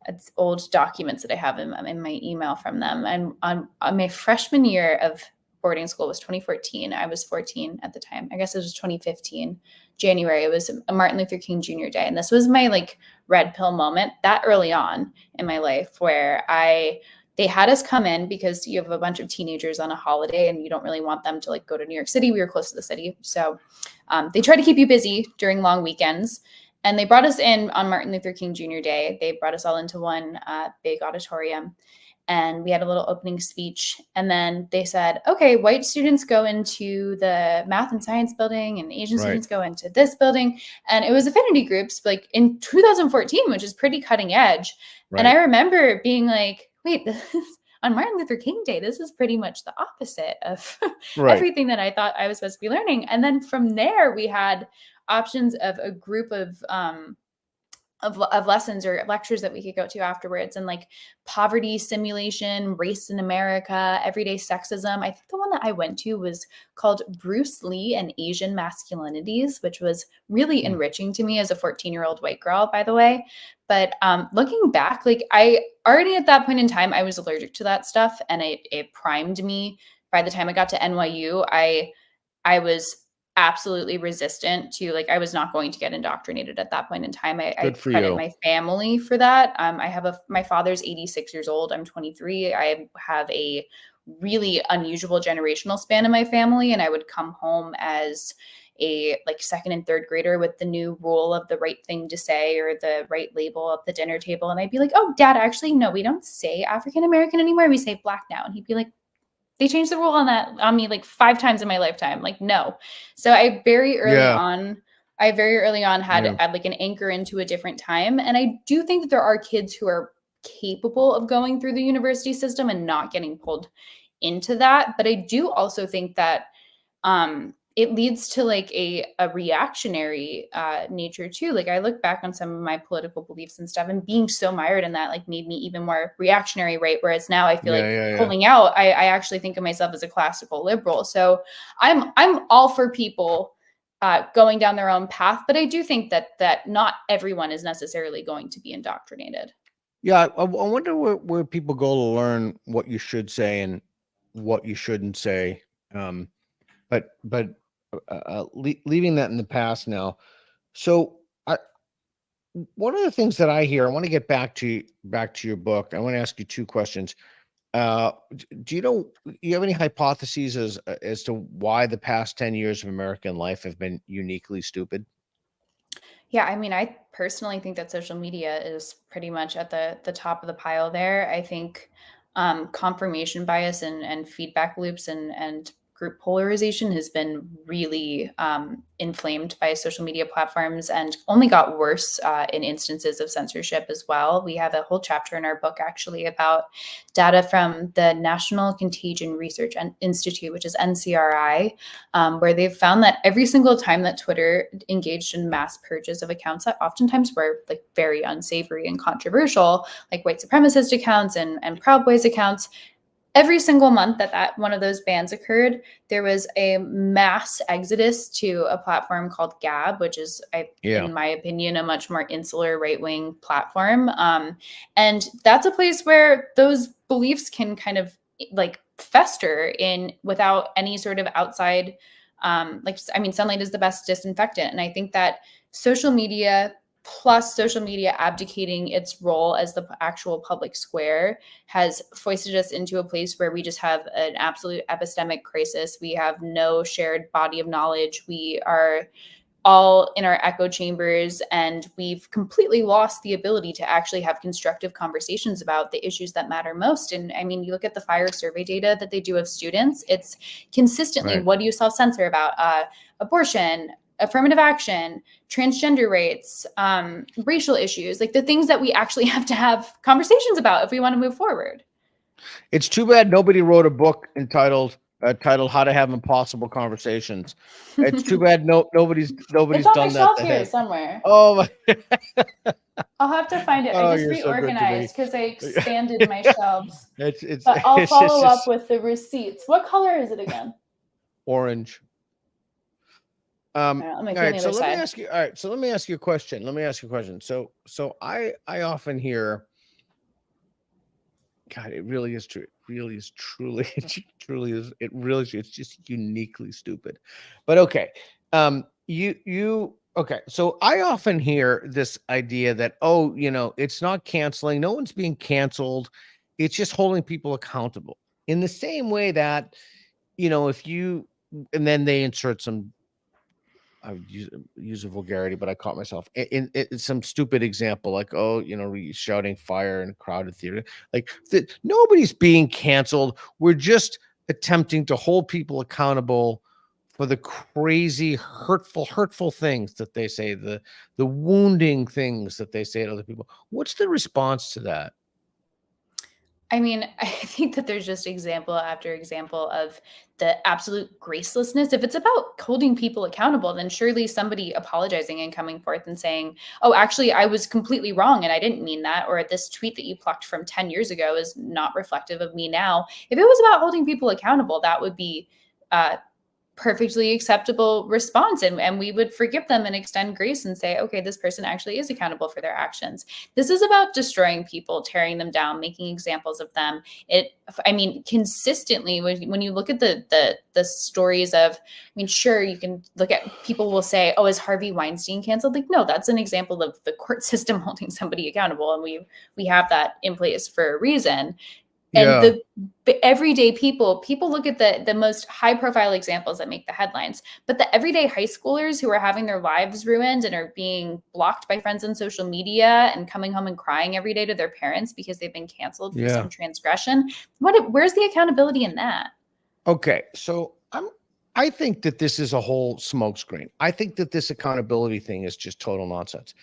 [SPEAKER 2] it's old documents that I have in my email from them. And on my freshman year of boarding school was 2014. I was 14 at the time. I guess it was 2015, January. It was a Martin Luther King Jr. Day. And this was my like red pill moment that early on in my life where they had us come in because you have a bunch of teenagers on a holiday and you don't really want them to like go to New York City. We were close to the city. So they try to keep you busy during long weekends. And they brought us in on Martin Luther King Jr. Day. They brought us all into one big auditorium. And we had a little opening speech. And then they said, okay, white students go into the math and science building and Asian students go into this building. And it was affinity groups like in 2014, which is pretty cutting edge. Right. And I remember being like, wait, this is, on Martin Luther King Day, this is pretty much the opposite of everything that I thought I was supposed to be learning. And then from there, we had options of a group of of lessons or lectures that we could go to afterwards, and like poverty simulation, race in America, everyday sexism. I think the one that I went to was called Bruce Lee and Asian Masculinities, which was really enriching to me as a 14-year-old white girl, by the way. But looking back, like I already at that point in time, I was allergic to that stuff, and it primed me. By the time I got to NYU, I was absolutely resistant to, like, I was not going to get indoctrinated at that point in time. I
[SPEAKER 1] Good for
[SPEAKER 2] credit
[SPEAKER 1] you.
[SPEAKER 2] my family for that. I have my father's 86 years old. I'm 23. I have a really unusual generational span in my family. And I would come home as a like second and third grader with the new rule of the right thing to say or the right label at the dinner table. And I'd be like, oh, Dad, actually, no, we don't say African American anymore. We say Black now. And he'd be like, they changed the rule on me like 5 times in my lifetime. Like, no. So I very early on had like an anchor into a different time. And I do think that there are kids who are capable of going through the university system and not getting pulled into that. But I do also think that it leads to like a reactionary nature too. Like I look back on some of my political beliefs and stuff, and being so mired in that like made me even more reactionary, right? Whereas now I feel pulling out, I actually think of myself as a classical liberal. So I'm all for people going down their own path, but I do think that not everyone is necessarily going to be indoctrinated.
[SPEAKER 1] Yeah, I wonder where people go to learn what you should say and what you shouldn't say. But leaving that in the past now. So one of the things that I hear, I want to get back to your book. I want to ask you 2 questions. Do you have any hypotheses as to why the past 10 years of American life have been uniquely stupid?
[SPEAKER 2] Yeah, I mean, I personally think that social media is pretty much at the top of the pile there. I think confirmation bias and feedback loops and group polarization has been really inflamed by social media platforms and only got worse in instances of censorship as well. We have a whole chapter in our book actually about data from the National Contagion Research Institute, which is NCRI, where they've found that every single time that Twitter engaged in mass purges of accounts that oftentimes were like very unsavory and controversial, like white supremacist accounts and Proud Boys accounts, every single month that one of those bans occurred, there was a mass exodus to a platform called Gab, which is, in my opinion, a much more insular right-wing platform. And that's a place where those beliefs can kind of like fester in without any sort of outside, sunlight is the best disinfectant. And I think that social media plus social media abdicating its role as the actual public square has foisted us into a place where we just have an absolute epistemic crisis. We have no shared body of knowledge. We are all in our echo chambers, and we've completely lost the ability to actually have constructive conversations about the issues that matter most. And I mean, you look at the FIRE survey data that they do of students, it's consistently, what do you self-censor about? Abortion, affirmative action, transgender rates, racial issues, like the things that we actually have to have conversations about if we want to move forward.
[SPEAKER 1] It's too bad nobody wrote a book entitled How to Have Impossible Conversations. It's too bad nobody's
[SPEAKER 2] it's on
[SPEAKER 1] done
[SPEAKER 2] my
[SPEAKER 1] that.
[SPEAKER 2] shelf here somewhere.
[SPEAKER 1] Oh,
[SPEAKER 2] I'll have to find it.
[SPEAKER 1] Oh,
[SPEAKER 2] I just
[SPEAKER 1] you're so good to me.
[SPEAKER 2] reorganized because I expanded my shelves.
[SPEAKER 1] But
[SPEAKER 2] I'll follow up with the receipts. What color is it again?
[SPEAKER 1] Orange. All right, so let me ask you a question. So I often hear, God, it really is true. It really is truly, it's just uniquely stupid. But okay. Okay. So I often hear this idea that, it's not canceling. No one's being canceled. It's just holding people accountable in the same way that, and then they insert some, I would use a vulgarity, but I caught myself in some stupid example, like, shouting fire in a crowded theater. Like nobody's being canceled. We're just attempting to hold people accountable for the crazy, hurtful things that they say, the wounding things that they say to other people. What's the response to that?
[SPEAKER 2] I mean, I think that there's just example after example of the absolute gracelessness. If it's about holding people accountable, then surely somebody apologizing and coming forth and saying, oh, actually, I was completely wrong and I didn't mean that, or this tweet that you plucked from 10 years ago is not reflective of me now. If it was about holding people accountable, that would be perfectly acceptable response, and we would forgive them and extend grace and say, okay, this person actually is accountable for their actions. This is about destroying people, tearing them down, making examples of them. I mean, consistently, when you look at the stories of, I mean, sure, you can look at, people will say, oh, is Harvey Weinstein canceled? Like, no, that's an example of the court system holding somebody accountable, and we have that in place for a reason. And the everyday people look at the most high profile examples that make the headlines, but the everyday high schoolers who are having their lives ruined and are being blocked by friends on social media and coming home and crying every day to their parents because they've been canceled for some transgression. Where's the accountability in that?
[SPEAKER 1] Okay, so I think that this is a whole smokescreen. I think that this accountability thing is just total nonsense.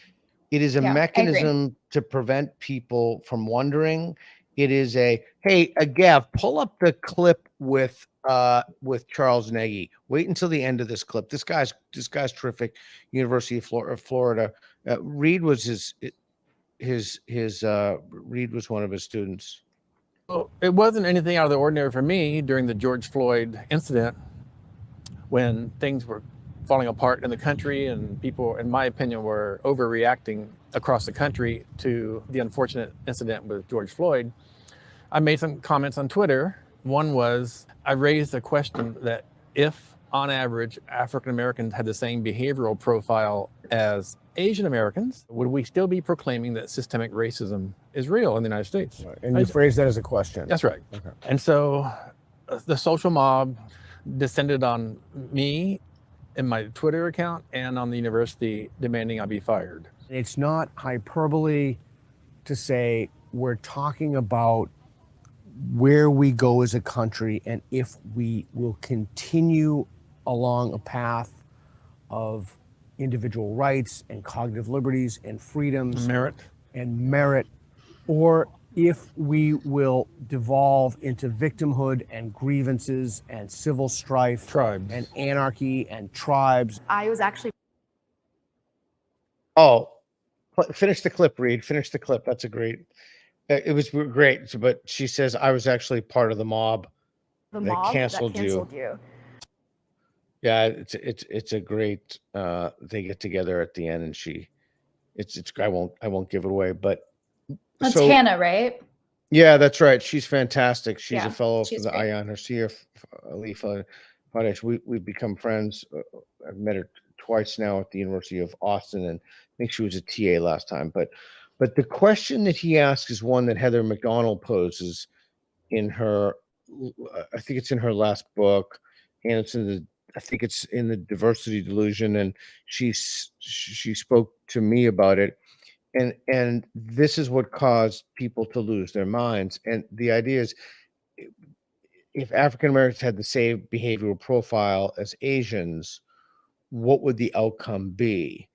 [SPEAKER 1] It is a mechanism to prevent people from wondering. It is hey, Gav, pull up the clip with Charles Nagy. Wait until the end of this clip. This guy's terrific. University of Florida. Reed was Reed was one of his students.
[SPEAKER 5] Well, it wasn't anything out of the ordinary for me during the George Floyd incident, when things were falling apart in the country and people, in my opinion, were overreacting across the country to the unfortunate incident with George Floyd. I made some comments on Twitter. One was, I raised a question that if, on average, African Americans had the same behavioral profile as Asian Americans, would we still be proclaiming that systemic racism is real in the United States?
[SPEAKER 1] Right. And you phrased that as a question.
[SPEAKER 5] That's right. Okay. And so the social mob descended on me in my Twitter account and on the university, demanding I be fired.
[SPEAKER 6] It's not hyperbole to say we're talking about where we go as a country and if we will continue along a path of individual rights and cognitive liberties and freedoms and merit, or if we will devolve into victimhood and grievances and civil strife and anarchy and tribes.
[SPEAKER 7] I was actually...
[SPEAKER 1] Oh, finish the clip, Reed. Finish the clip. That's a great... It was great, but she says, I was actually part of the mob that canceled you. Yeah, it's a great, they get together at the end and I won't give it away, but
[SPEAKER 2] that's Hannah, right?
[SPEAKER 1] Yeah, that's right. She's fantastic. She's a fellow for the
[SPEAKER 2] great.
[SPEAKER 1] Ayan Garcia, Alifa Fadesh. We've become friends. I've met her twice now at the University of Austin, and I think she was a TA last time, but the question that he asks is one that Heather McDonald poses in her, I think it's in her last book, and I think it's in the Diversity Delusion, and she spoke to me about it, and this is what caused people to lose their minds. And the idea is, if African Americans had the same behavioral profile as Asians, what would the outcome be?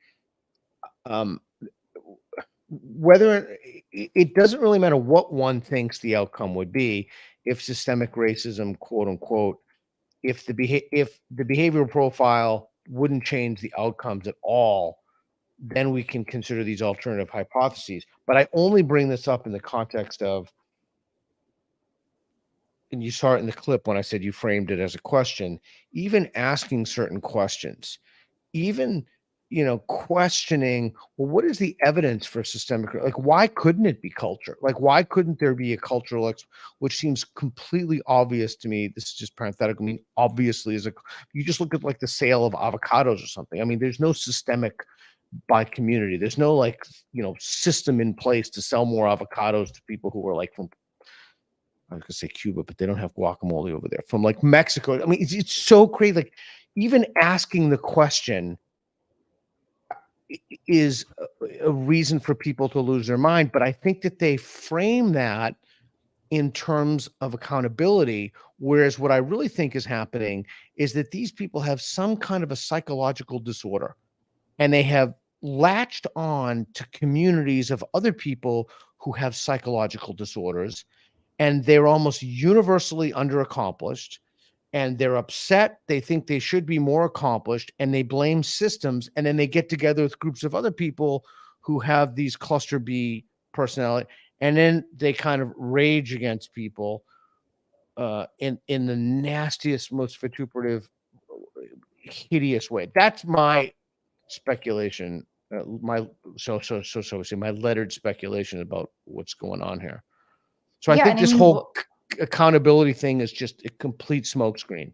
[SPEAKER 1] Whether it doesn't really matter what one thinks the outcome would be, if systemic racism, quote unquote, if the behavioral profile wouldn't change the outcomes at all, then we can consider these alternative hypotheses. But I only bring this up in the context of, and you saw it in the clip when I said you framed it as a question, even asking certain questions, even questioning, well, what is the evidence for systemic, like, why couldn't it be culture? Like, why couldn't there be a cultural, which seems completely obvious to me. This is just parenthetical. I mean, obviously, you just look at like the sale of avocados or something. I mean, there's no systemic by community. There's no system in place to sell more avocados to people who are like from, I was gonna say Cuba, but they don't have guacamole over there. From like Mexico. I mean, it's so crazy. Like, even asking the question is a reason for people to lose their mind. But I think that they frame that in terms of accountability, whereas what I really think is happening is that these people have some kind of a psychological disorder, and they have latched on to communities of other people who have psychological disorders, and they're almost universally underaccomplished, and they're upset. They think they should be more accomplished, and they blame systems. And then they get together with groups of other people who have these cluster B personality, and then they kind of rage against people in the nastiest, most vituperative, hideous way. That's my speculation. My lettered speculation about what's going on here. So I
[SPEAKER 2] Yeah,
[SPEAKER 1] think
[SPEAKER 2] and I
[SPEAKER 1] this
[SPEAKER 2] mean,
[SPEAKER 1] whole accountability thing is just a complete smokescreen.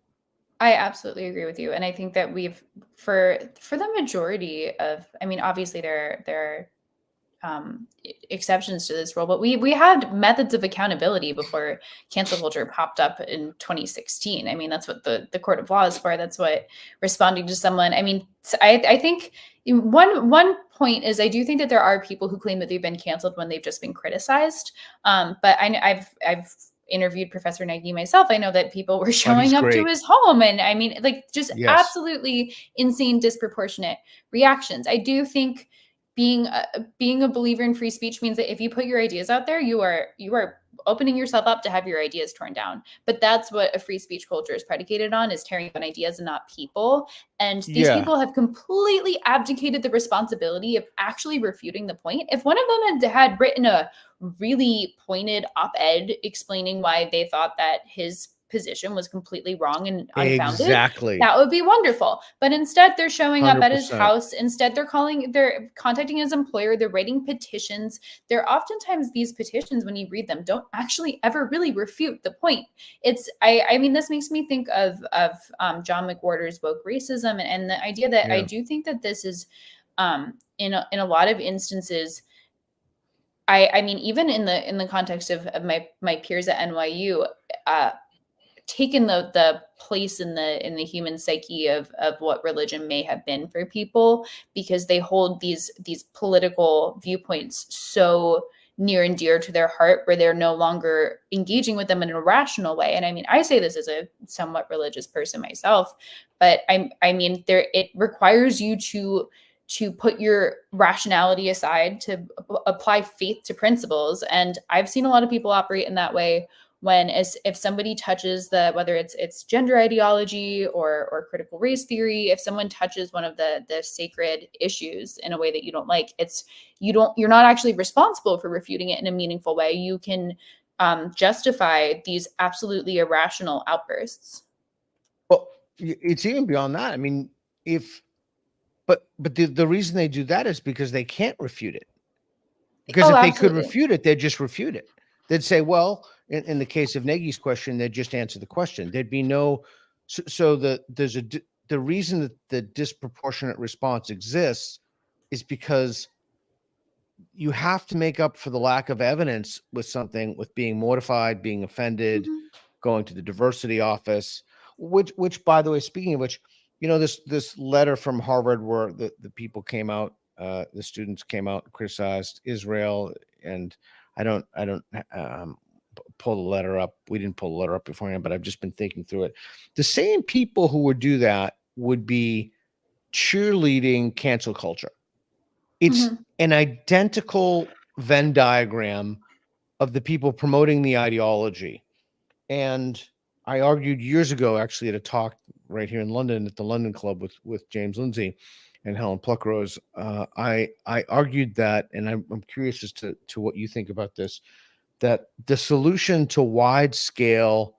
[SPEAKER 2] I absolutely agree with you, and I think that we've for the majority of, I mean, obviously there are exceptions to this rule, but we had methods of accountability before cancel culture popped up in 2016. I mean, that's what the court of law is for. That's what responding to someone. I mean, I think one point is, I do think that there are people who claim that they've been canceled when they've just been criticized. But I've interviewed Professor Nagy myself. I know that people were showing up to
[SPEAKER 1] great.
[SPEAKER 2] his home, and I mean, like, just
[SPEAKER 1] Yes.
[SPEAKER 2] absolutely insane, disproportionate reactions. I do think being a believer in free speech means that if you put your ideas out there, you are opening yourself up to have your ideas torn down. But that's what a free speech culture is predicated on, is tearing down ideas and not people. And these
[SPEAKER 1] Yeah.
[SPEAKER 2] people have completely abdicated the responsibility of actually refuting the point. If one of them had written a really pointed op-ed explaining why they thought that his position was completely wrong and unfounded,
[SPEAKER 1] Exactly.
[SPEAKER 2] that would be wonderful. But instead, they're showing up at his
[SPEAKER 1] 100%.
[SPEAKER 2] house. Instead, they're contacting his employer. They're writing petitions. They're oftentimes, these petitions, when you read them, don't actually ever really refute the point. It's, I mean, this makes me think of John McWhorter's woke racism, and the idea that I do think that this is, in a lot of instances, I mean, even in the context of my peers at NYU, taken the place in the human psyche of what religion may have been for people, because they hold these political viewpoints so near and dear to their heart, where they're no longer engaging with them in a rational way. And I mean, I say this as a somewhat religious person myself, but I mean, it requires you to put your rationality aside, to apply faith to principles. And I've seen a lot of people operate in that way, when if somebody touches whether it's gender ideology or critical race theory, if someone touches one of the sacred issues in a way that you don't like, you're not actually responsible for refuting it in a meaningful way. You can justify these absolutely irrational outbursts.
[SPEAKER 1] Well, it's even beyond that. I mean, but the reason they do that is because they can't refute it. Because if they could refute it, they'd just refute it. They'd say, well, in the case of Nagy's question, they'd just answer the question. There'd be no, the reason that the disproportionate response exists is because you have to make up for the lack of evidence with something, with being mortified, being offended, going to the diversity office, which by the way, speaking of which, you know, this letter from Harvard where the people came out, the students came out and criticized Israel, and I don't pull the letter up. We didn't pull the letter up beforehand, but I've just been thinking through it. The same people who would do that would be cheerleading cancel culture. It's an identical Venn diagram of the people promoting the ideology. And I argued years ago, actually, at a talk right here in London at the London Club with James Lindsay and Helen Pluckrose. I argued that, and I'm curious as to what you think about this, that the solution to wide-scale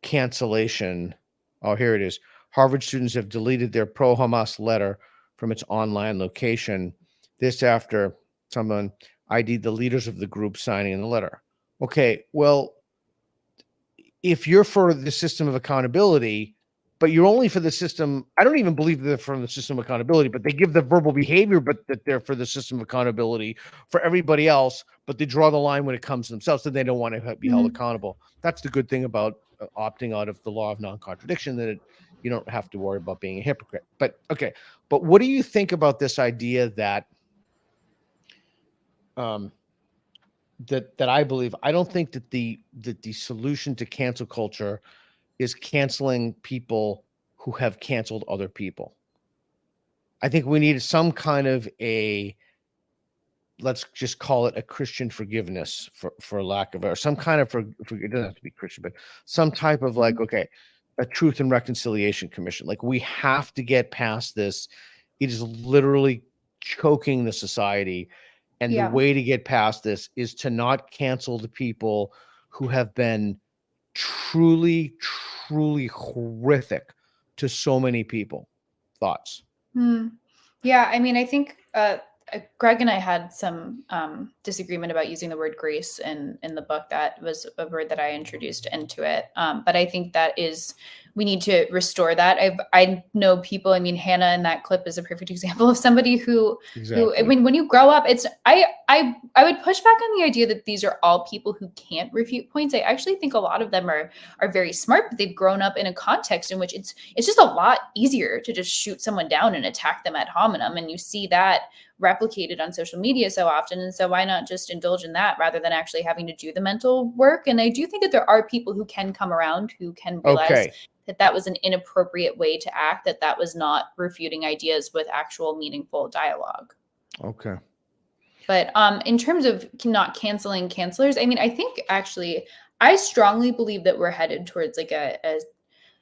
[SPEAKER 1] cancellation, oh, here it is. Harvard students have deleted their pro-Hamas letter from its online location. This after someone ID'd the leaders of the group signing in the letter. Okay, well, if you're for the system of accountability, but you're only for the system, I don't even believe they're from the system of accountability, but they give the verbal behavior, but that they're for the system of accountability for everybody else, but they draw the line when it comes to themselves, so they don't want to be held accountable. That's the good thing about opting out of the law of non-contradiction, that you don't have to worry about being a hypocrite. But okay, but what do you think about this idea that that I believe, I don't think that the solution to cancel culture is canceling people who have canceled other people. I think we need some kind of a let's just call it a Christian forgiveness for lack of, or some kind of, it doesn't have to be Christian, but some type of like, okay, a truth and reconciliation commission. Like, we have to get past this. It is literally choking the society. And the way to get past this is to not cancel the people who have been truly, truly horrific to so many people. Thoughts?
[SPEAKER 2] Yeah, I mean, I think Greg and I had some disagreement about using the word grace in the book. That was a word that I introduced into it. But I think that is, we need to restore that. I know people, I mean, Hannah in that clip is a perfect example of somebody who I mean, when you grow up, it's, I would push back on the idea that these are all people who can't refute points. I actually think a lot of them are very smart, but they've grown up in a context in which it's just a lot easier to just shoot someone down and attack them ad hominem. And you see that replicated on social media so often. And so why not just indulge in that rather than actually having to do the mental work? And I do think that there are people who can come around, who can realize that was an inappropriate way to act, that was not refuting ideas with actual meaningful dialogue. Okay. But in terms of not canceling cancelers, I mean, I think actually, I strongly believe that we're headed towards like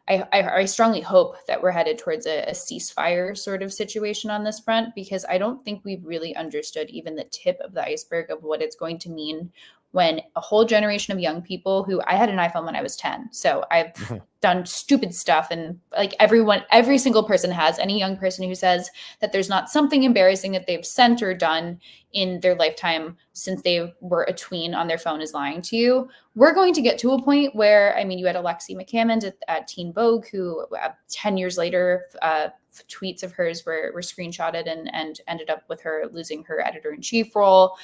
[SPEAKER 2] I strongly hope that we're headed towards a ceasefire sort of situation on this front, because I don't think we've really understood even the tip of the iceberg of what it's going to mean when a whole generation of young people who, I had an iPhone when I was 10. So I've done stupid stuff. And like every single person has, any young person who says that there's not something embarrassing that they've sent or done in their lifetime since they were a tween on their phone is lying to you. We're going to get to a point where, I mean, you had Alexi McCammond at Teen Vogue, who 10 years later, tweets of hers were screenshotted and ended up with her losing her editor-in-chief role.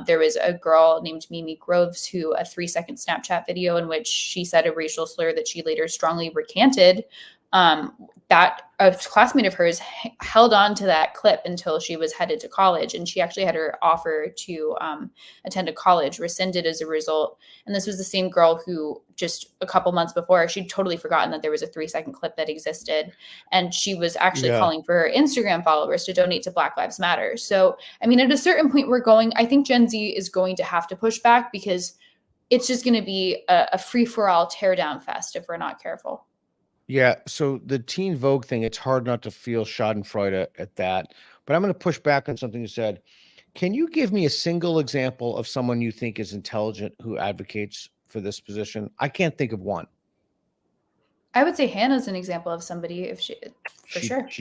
[SPEAKER 2] There was a girl named Mimi Groves who a 3-second Snapchat video in which she said a racial slur that she later strongly recanted. That a classmate of hers held on to that clip until she was headed to college. And she actually had her offer to attend a college rescinded as a result. And this was the same girl who just a couple months before, she'd totally forgotten that there was a 3-second clip that existed. And she was actually calling for her Instagram followers to donate to Black Lives Matter. So, I mean, at a certain point I think Gen Z is going to have to push back, because it's just going to be a free-for-all tear-down fest if we're not careful.
[SPEAKER 1] Yeah. So the Teen Vogue thing, it's hard not to feel schadenfreude at that. But I'm going to push back on something you said. Can you give me a single example of someone you think is intelligent who advocates for this position? I can't think of one.
[SPEAKER 2] I would say Hannah's an example of somebody, if she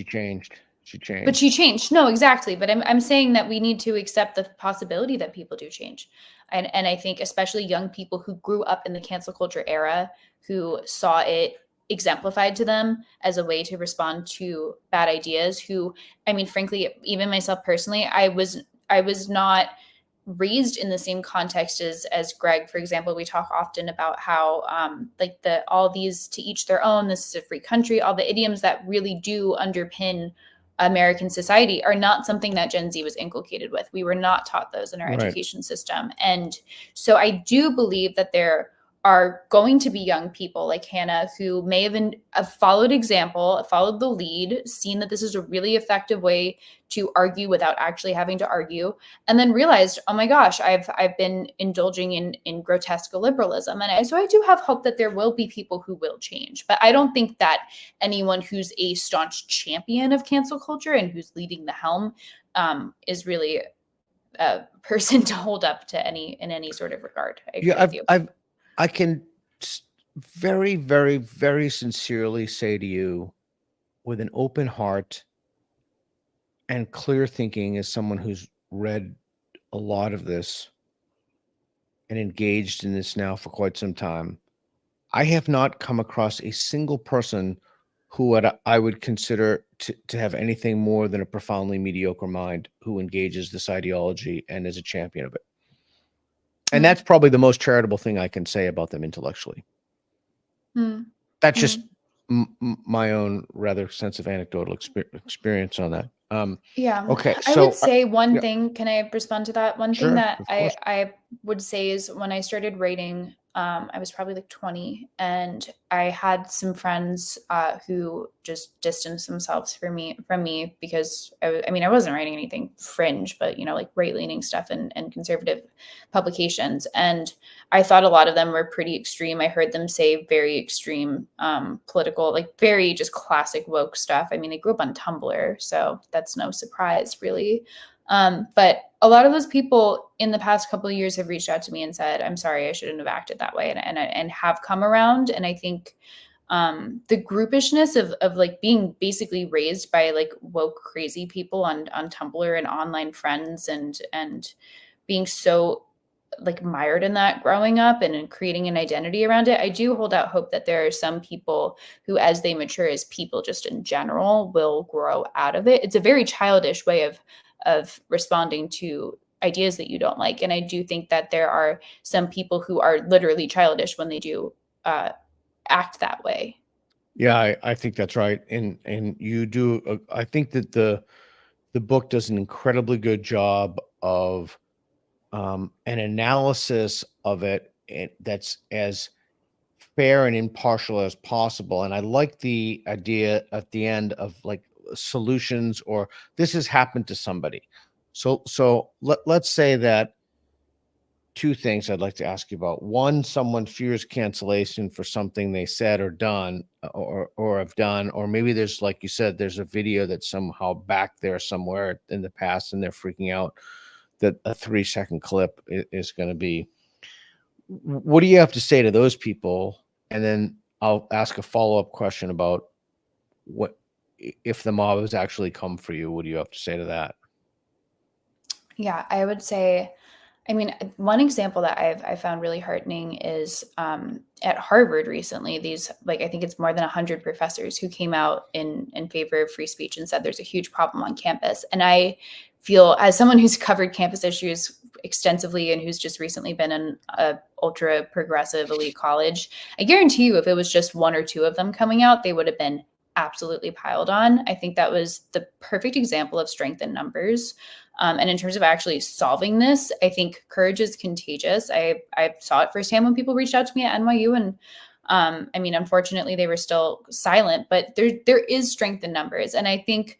[SPEAKER 1] changed.
[SPEAKER 2] But she changed. No, exactly. But I'm saying that we need to accept the possibility that people do change. And I think especially young people who grew up in the cancel culture era, who saw it exemplified to them as a way to respond to bad ideas, who, I mean, frankly, even myself personally, I was not raised in the same context as Greg. For example, we talk often about how all these to each their own, this is a free country, all the idioms that really do underpin American society are not something that Gen Z was inculcated with. We were not taught those in our education system. And so I do believe that there are going to be young people like Hannah who may have followed example, followed the lead, seen that this is a really effective way to argue without actually having to argue, and then realized, oh my gosh, I've been indulging in grotesque liberalism. And so I do have hope that there will be people who will change. But I don't think that anyone who's a staunch champion of cancel culture and who's leading the helm is really a person to hold up to in any sort of regard. I agree with you.
[SPEAKER 1] I can very, very, very sincerely say to you, with an open heart and clear thinking, as someone who's read a lot of this and engaged in this now for quite some time, I have not come across a single person who I would consider to have anything more than a profoundly mediocre mind who engages this ideology and is a champion of it. And that's probably the most charitable thing I can say about them intellectually. That's just my own rather sense of anecdotal experience on that. Okay.
[SPEAKER 2] I would say one thing. Can I respond to that? One thing that I would say is when I started writing I was probably like 20, and I had some friends who just distanced themselves from me because I mean, I wasn't writing anything fringe, but like right-leaning stuff and conservative publications. And I thought a lot of them were pretty extreme. I heard them say very extreme political, like very just classic woke stuff. I mean, they grew up on Tumblr, so that's no surprise really. But a lot of those people in the past couple of years have reached out to me and said, I'm sorry, I shouldn't have acted that way, and have come around. And I think the groupishness of like being basically raised by like woke crazy people on Tumblr and online friends and being so like mired in that growing up and creating an identity around it, I do hold out hope that there are some people who, as they mature as people just in general, will grow out of it. It's a very childish way of responding to ideas that you don't like. And I do think that there are some people who are literally childish when they do act that way.
[SPEAKER 1] Yeah, I think that's right. And you do. I think that the book does an incredibly good job of an analysis of it that's as fair and impartial as possible. And I like the idea at the end of like solutions, or this has happened to somebody. So let's say that two things I'd like to ask you about. One, someone fears cancellation for something they said or done or have done, or maybe there's, like you said, there's a video that's somehow back there somewhere in the past and they're freaking out that a 3-second clip is going to be. What do you have to say to those people? And then I'll ask a follow-up question about what if the mob has actually come for you. What do you have to say to that?
[SPEAKER 2] Yeah, I would say, I mean, one example that I found really heartening is at Harvard recently, these, like, I think it's more than 100 professors who came out in favor of free speech and said there's a huge problem on campus. And I feel, as someone who's covered campus issues extensively and who's just recently been in a ultra progressive elite college, I guarantee you if it was just one or two of them coming out, they would have been absolutely piled on. I think that was the perfect example of strength in numbers. And in terms of actually solving this, I think courage is contagious. I saw it firsthand when people reached out to me at NYU, and I mean, unfortunately, they were still silent. But there is strength in numbers, and I think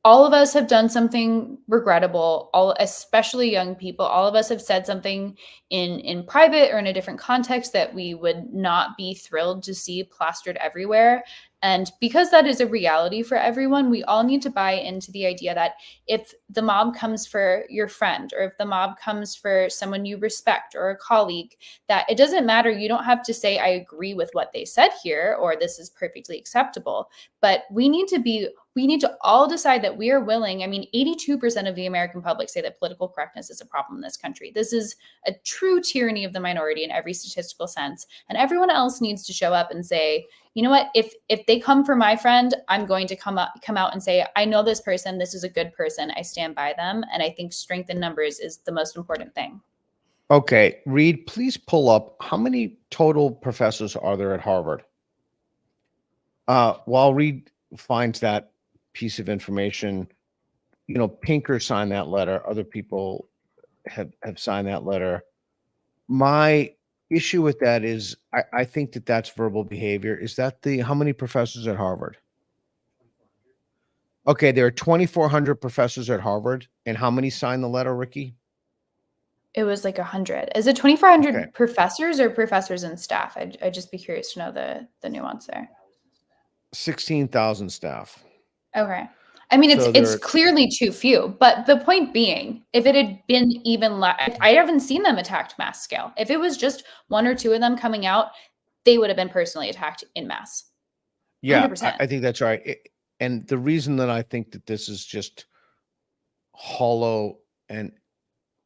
[SPEAKER 2] all of us have done something regrettable. Especially young people, all of us have said something in private or in a different context that we would not be thrilled to see plastered everywhere. And because that is a reality for everyone, we all need to buy into the idea that if the mob comes for your friend, or if the mob comes for someone you respect or a colleague, that it doesn't matter. You don't have to say, I agree with what they said here, or this is perfectly acceptable. But we need to all decide that we are willing. I mean, 82% of the American public say that political correctness is a problem in this country. This is a true tyranny of the minority in every statistical sense. And everyone else needs to show up and say, you know what, if they come for my friend, I'm going to come out and say, I know this person, this is a good person, I stand by them. And I think strength in numbers is the most important thing.
[SPEAKER 1] Okay, Reed, please pull up how many total professors are there at Harvard? While Reed finds that piece of information, Pinker signed that letter. Other people have signed that letter. My issue with that is I think that that's verbal behavior. Is that how many professors at Harvard? Okay, there are 2,400 professors at Harvard. And how many signed the letter, Rikki?
[SPEAKER 2] It was like 100. Is it 2,400
[SPEAKER 1] Okay.
[SPEAKER 2] professors or professors and staff? I'd just be curious to know the nuance there.
[SPEAKER 1] 16,000 staff.
[SPEAKER 2] Okay. I mean, it's clearly too few, but the point being, if it had been even less, I haven't seen them attacked mass scale. If it was just one or two of them coming out, they would have been personally attacked in mass.
[SPEAKER 1] Yeah,
[SPEAKER 2] 100%.
[SPEAKER 1] I think that's right. And the reason that I think that this is just hollow, and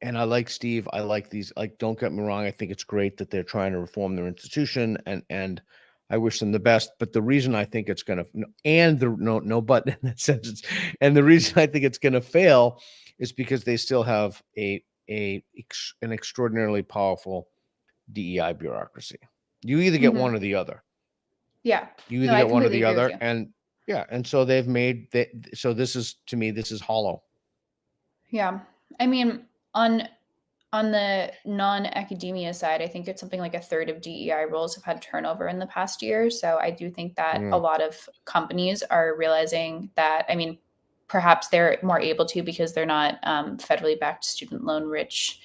[SPEAKER 1] I like Steve, I like these, like, don't get me wrong, I think it's great that they're trying to reform their institution, and I wish them the best. But the reason I think it's going to, and no but in that sentence, and the reason I think it's going to fail is because they still have an extraordinarily powerful DEI bureaucracy. You either get one or the other.
[SPEAKER 2] Yeah.
[SPEAKER 1] You either get one or the other, and yeah, and so they've made that. So this is, to me, this is hollow.
[SPEAKER 2] Yeah, I mean, on on the non-academia side, I think it's something like a third of DEI roles have had turnover in the past year. So I do think that a lot of companies are realizing that, I mean, perhaps they're more able to because they're not federally backed student loan rich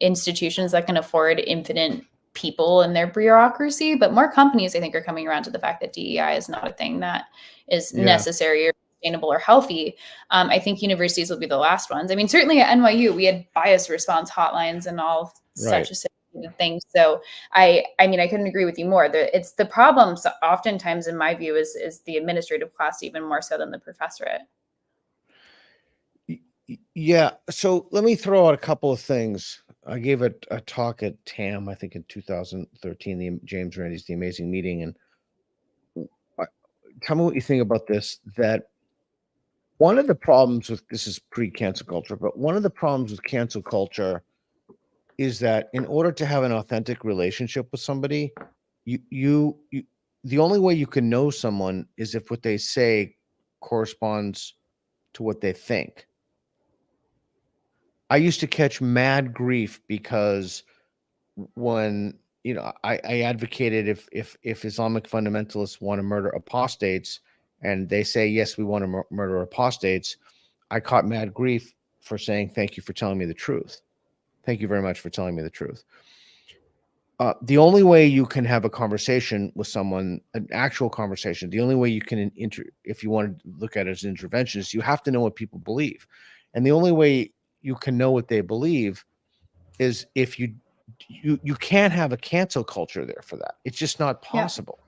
[SPEAKER 2] institutions that can afford infinite people in their bureaucracy. But more companies, I think, are coming around to the fact that DEI is not a thing that is necessary or sustainable or healthy. I think universities will be the last ones. I mean, certainly at NYU, we had bias response hotlines and all such a things. So I mean, I couldn't agree with you more. It's the problem. So oftentimes, in my view, is the administrative class even more so than the professorate.
[SPEAKER 1] Yeah. So let me throw out a couple of things. I gave a talk at TAM, I think in 2013, the James Randi's The Amazing Meeting. And tell me what you think about this, that one of the problems with, this is pre-cancel culture, but one of the problems with cancel culture is that in order to have an authentic relationship with somebody, you the only way you can know someone is if what they say corresponds to what they think. I used to catch mad grief because when, you know, I advocated if Islamic fundamentalists want to murder apostates and they say, yes, we want to murder apostates, I caught mad grief for saying, thank you for telling me the truth. Thank you very much for telling me the truth. The only way you can have a conversation with someone, an actual conversation, the only way you can, if you want to look at it as an intervention, is you have to know what people believe. And the only way you can know what they believe is if you can't have a cancel culture there for that. It's just not possible.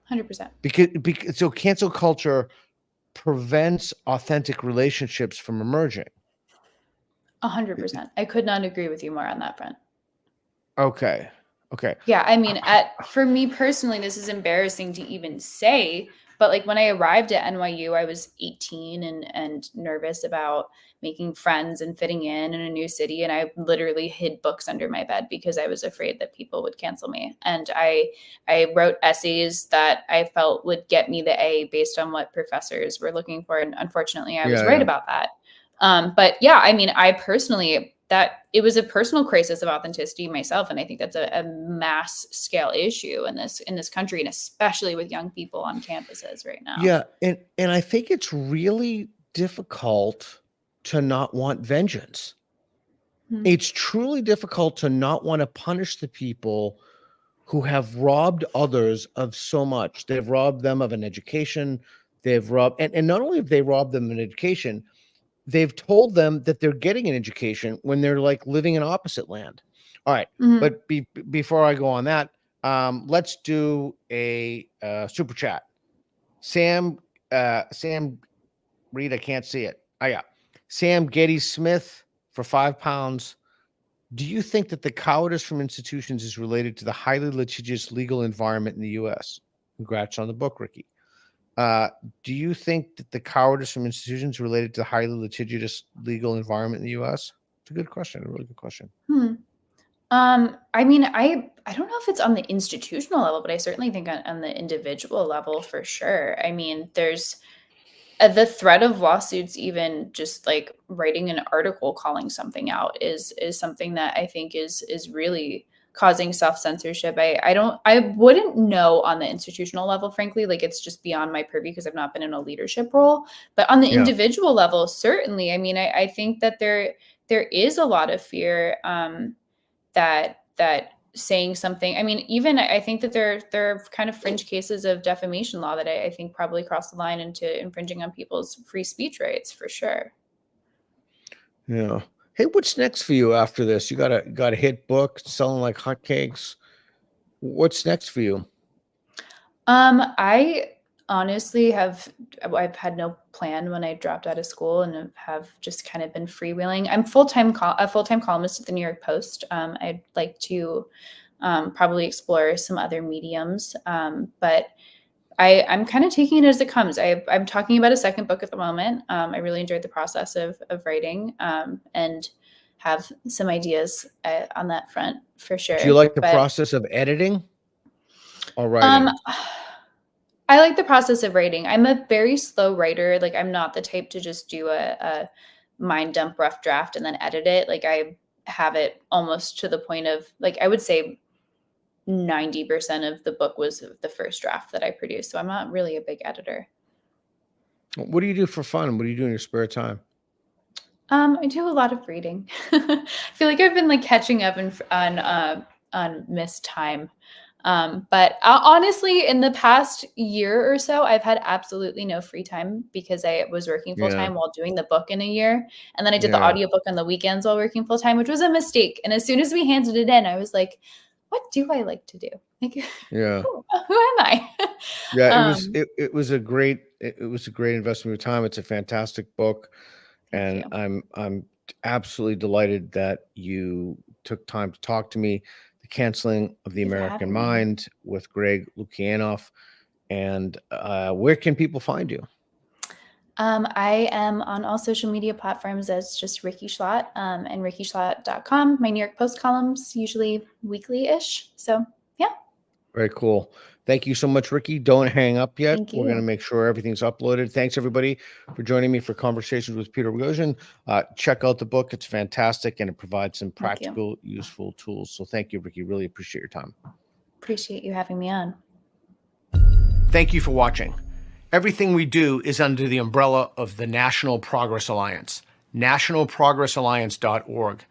[SPEAKER 2] 100%.
[SPEAKER 1] Because so cancel culture prevents authentic relationships from emerging.
[SPEAKER 2] 100%. I could not agree with you more on that front.
[SPEAKER 1] Okay.
[SPEAKER 2] Yeah, I mean, for me personally, this is embarrassing to even say, but like when I arrived at NYU, I was 18 and nervous about making friends and fitting in a new city. And I literally hid books under my bed because I was afraid that people would cancel me. And I wrote essays that I felt would get me the A based on what professors were looking for. And unfortunately, I was right about that. But yeah, I mean, I personally, that it was a personal crisis of authenticity myself. And I think that's a mass scale issue in this country, and especially with young people on campuses right now.
[SPEAKER 1] Yeah. And I think it's really difficult to not want vengeance.
[SPEAKER 2] Mm-hmm.
[SPEAKER 1] It's truly difficult to not want to punish the people who have robbed others of so much. They've robbed them of an education. They've robbed, and not only have they robbed them of an education, they've told them that they're getting an education when they're like living in opposite land. All right.
[SPEAKER 2] Mm-hmm.
[SPEAKER 1] But before I go on that, let's do a super chat. Sam Reed, I can't see it. Oh yeah. Sam Getty Smith for £5. Do you think that the cowardice from institutions is related to the highly litigious legal environment in the U.S.? Congrats on the book, Rikki. Do you think that the cowardice from institutions related to the highly litigious legal environment in the U.S.? It's a good question. A really good question.
[SPEAKER 2] I mean, I don't know if it's on the institutional level, but I certainly think on the individual level for sure. I mean, there's the threat of lawsuits, even just like writing an article calling something out is something that I think is really causing self-censorship. I wouldn't know on the institutional level, frankly, like it's just beyond my purview because I've not been in a leadership role. But on the individual level, certainly, I mean, I think that there is a lot of fear that saying something, I mean, even I think that there are kind of fringe cases of defamation law that I think probably cross the line into infringing on people's free speech rights for sure.
[SPEAKER 1] Yeah. Hey, what's next for you after this? You got a hit book selling like hotcakes. What's next for you?
[SPEAKER 2] I honestly I've had no plan when I dropped out of school and have just kind of been freewheeling. I'm a full-time columnist at the New York Post. I'd like to probably explore some other mediums, but I'm kind of taking it as it comes. I'm talking about a second book at the moment. I really enjoyed the process of writing and have some ideas on that front for sure.
[SPEAKER 1] Do you like the process of editing or writing?
[SPEAKER 2] I like the process of writing. I'm a very slow writer. Like I'm not the type to just do a mind dump rough draft and then edit it. Like have it almost to the point of, like, I would say 90% of the book was the first draft that I produced. So I'm not really a big editor.
[SPEAKER 1] What do you do for fun? What do you do in your spare time?
[SPEAKER 2] I do a lot of reading. I feel like I've been like catching up on missed time. But honestly, in the past year or so, I've had absolutely no free time because I was working full time while doing the book in a year. And then I did the audiobook on the weekends while working full time, which was a mistake. And as soon as we handed it in, I was like, what do I like to do? Like, who am I?
[SPEAKER 1] It was a great investment of time. It's a fantastic book. And I'm absolutely delighted that you took time to talk to me. The Canceling of the American Mind with Greg Lukianoff. And where can people find you?
[SPEAKER 2] I am on all social media platforms as just Rikki Schlott, and rikkischlott.com. My New York Post columns, usually weekly-ish. So, yeah.
[SPEAKER 1] Very cool. Thank you so much, Rikki. Don't hang up yet.
[SPEAKER 2] Thank you.
[SPEAKER 1] We're going to make sure everything's uploaded. Thanks, everybody, for joining me for Conversations with Peter Boghossian. Check out the book. It's fantastic, and it provides some practical, useful tools. So thank you, Rikki. Really appreciate your time.
[SPEAKER 2] Appreciate you having me on.
[SPEAKER 1] Thank you for watching. Everything we do is under the umbrella of the National Progress Alliance, nationalprogressalliance.org.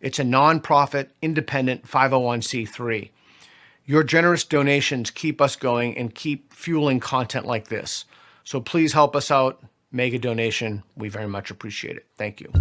[SPEAKER 1] It's a nonprofit, independent 501c3. Your generous donations keep us going and keep fueling content like this. So please help us out. Make a donation. We very much appreciate it. Thank you.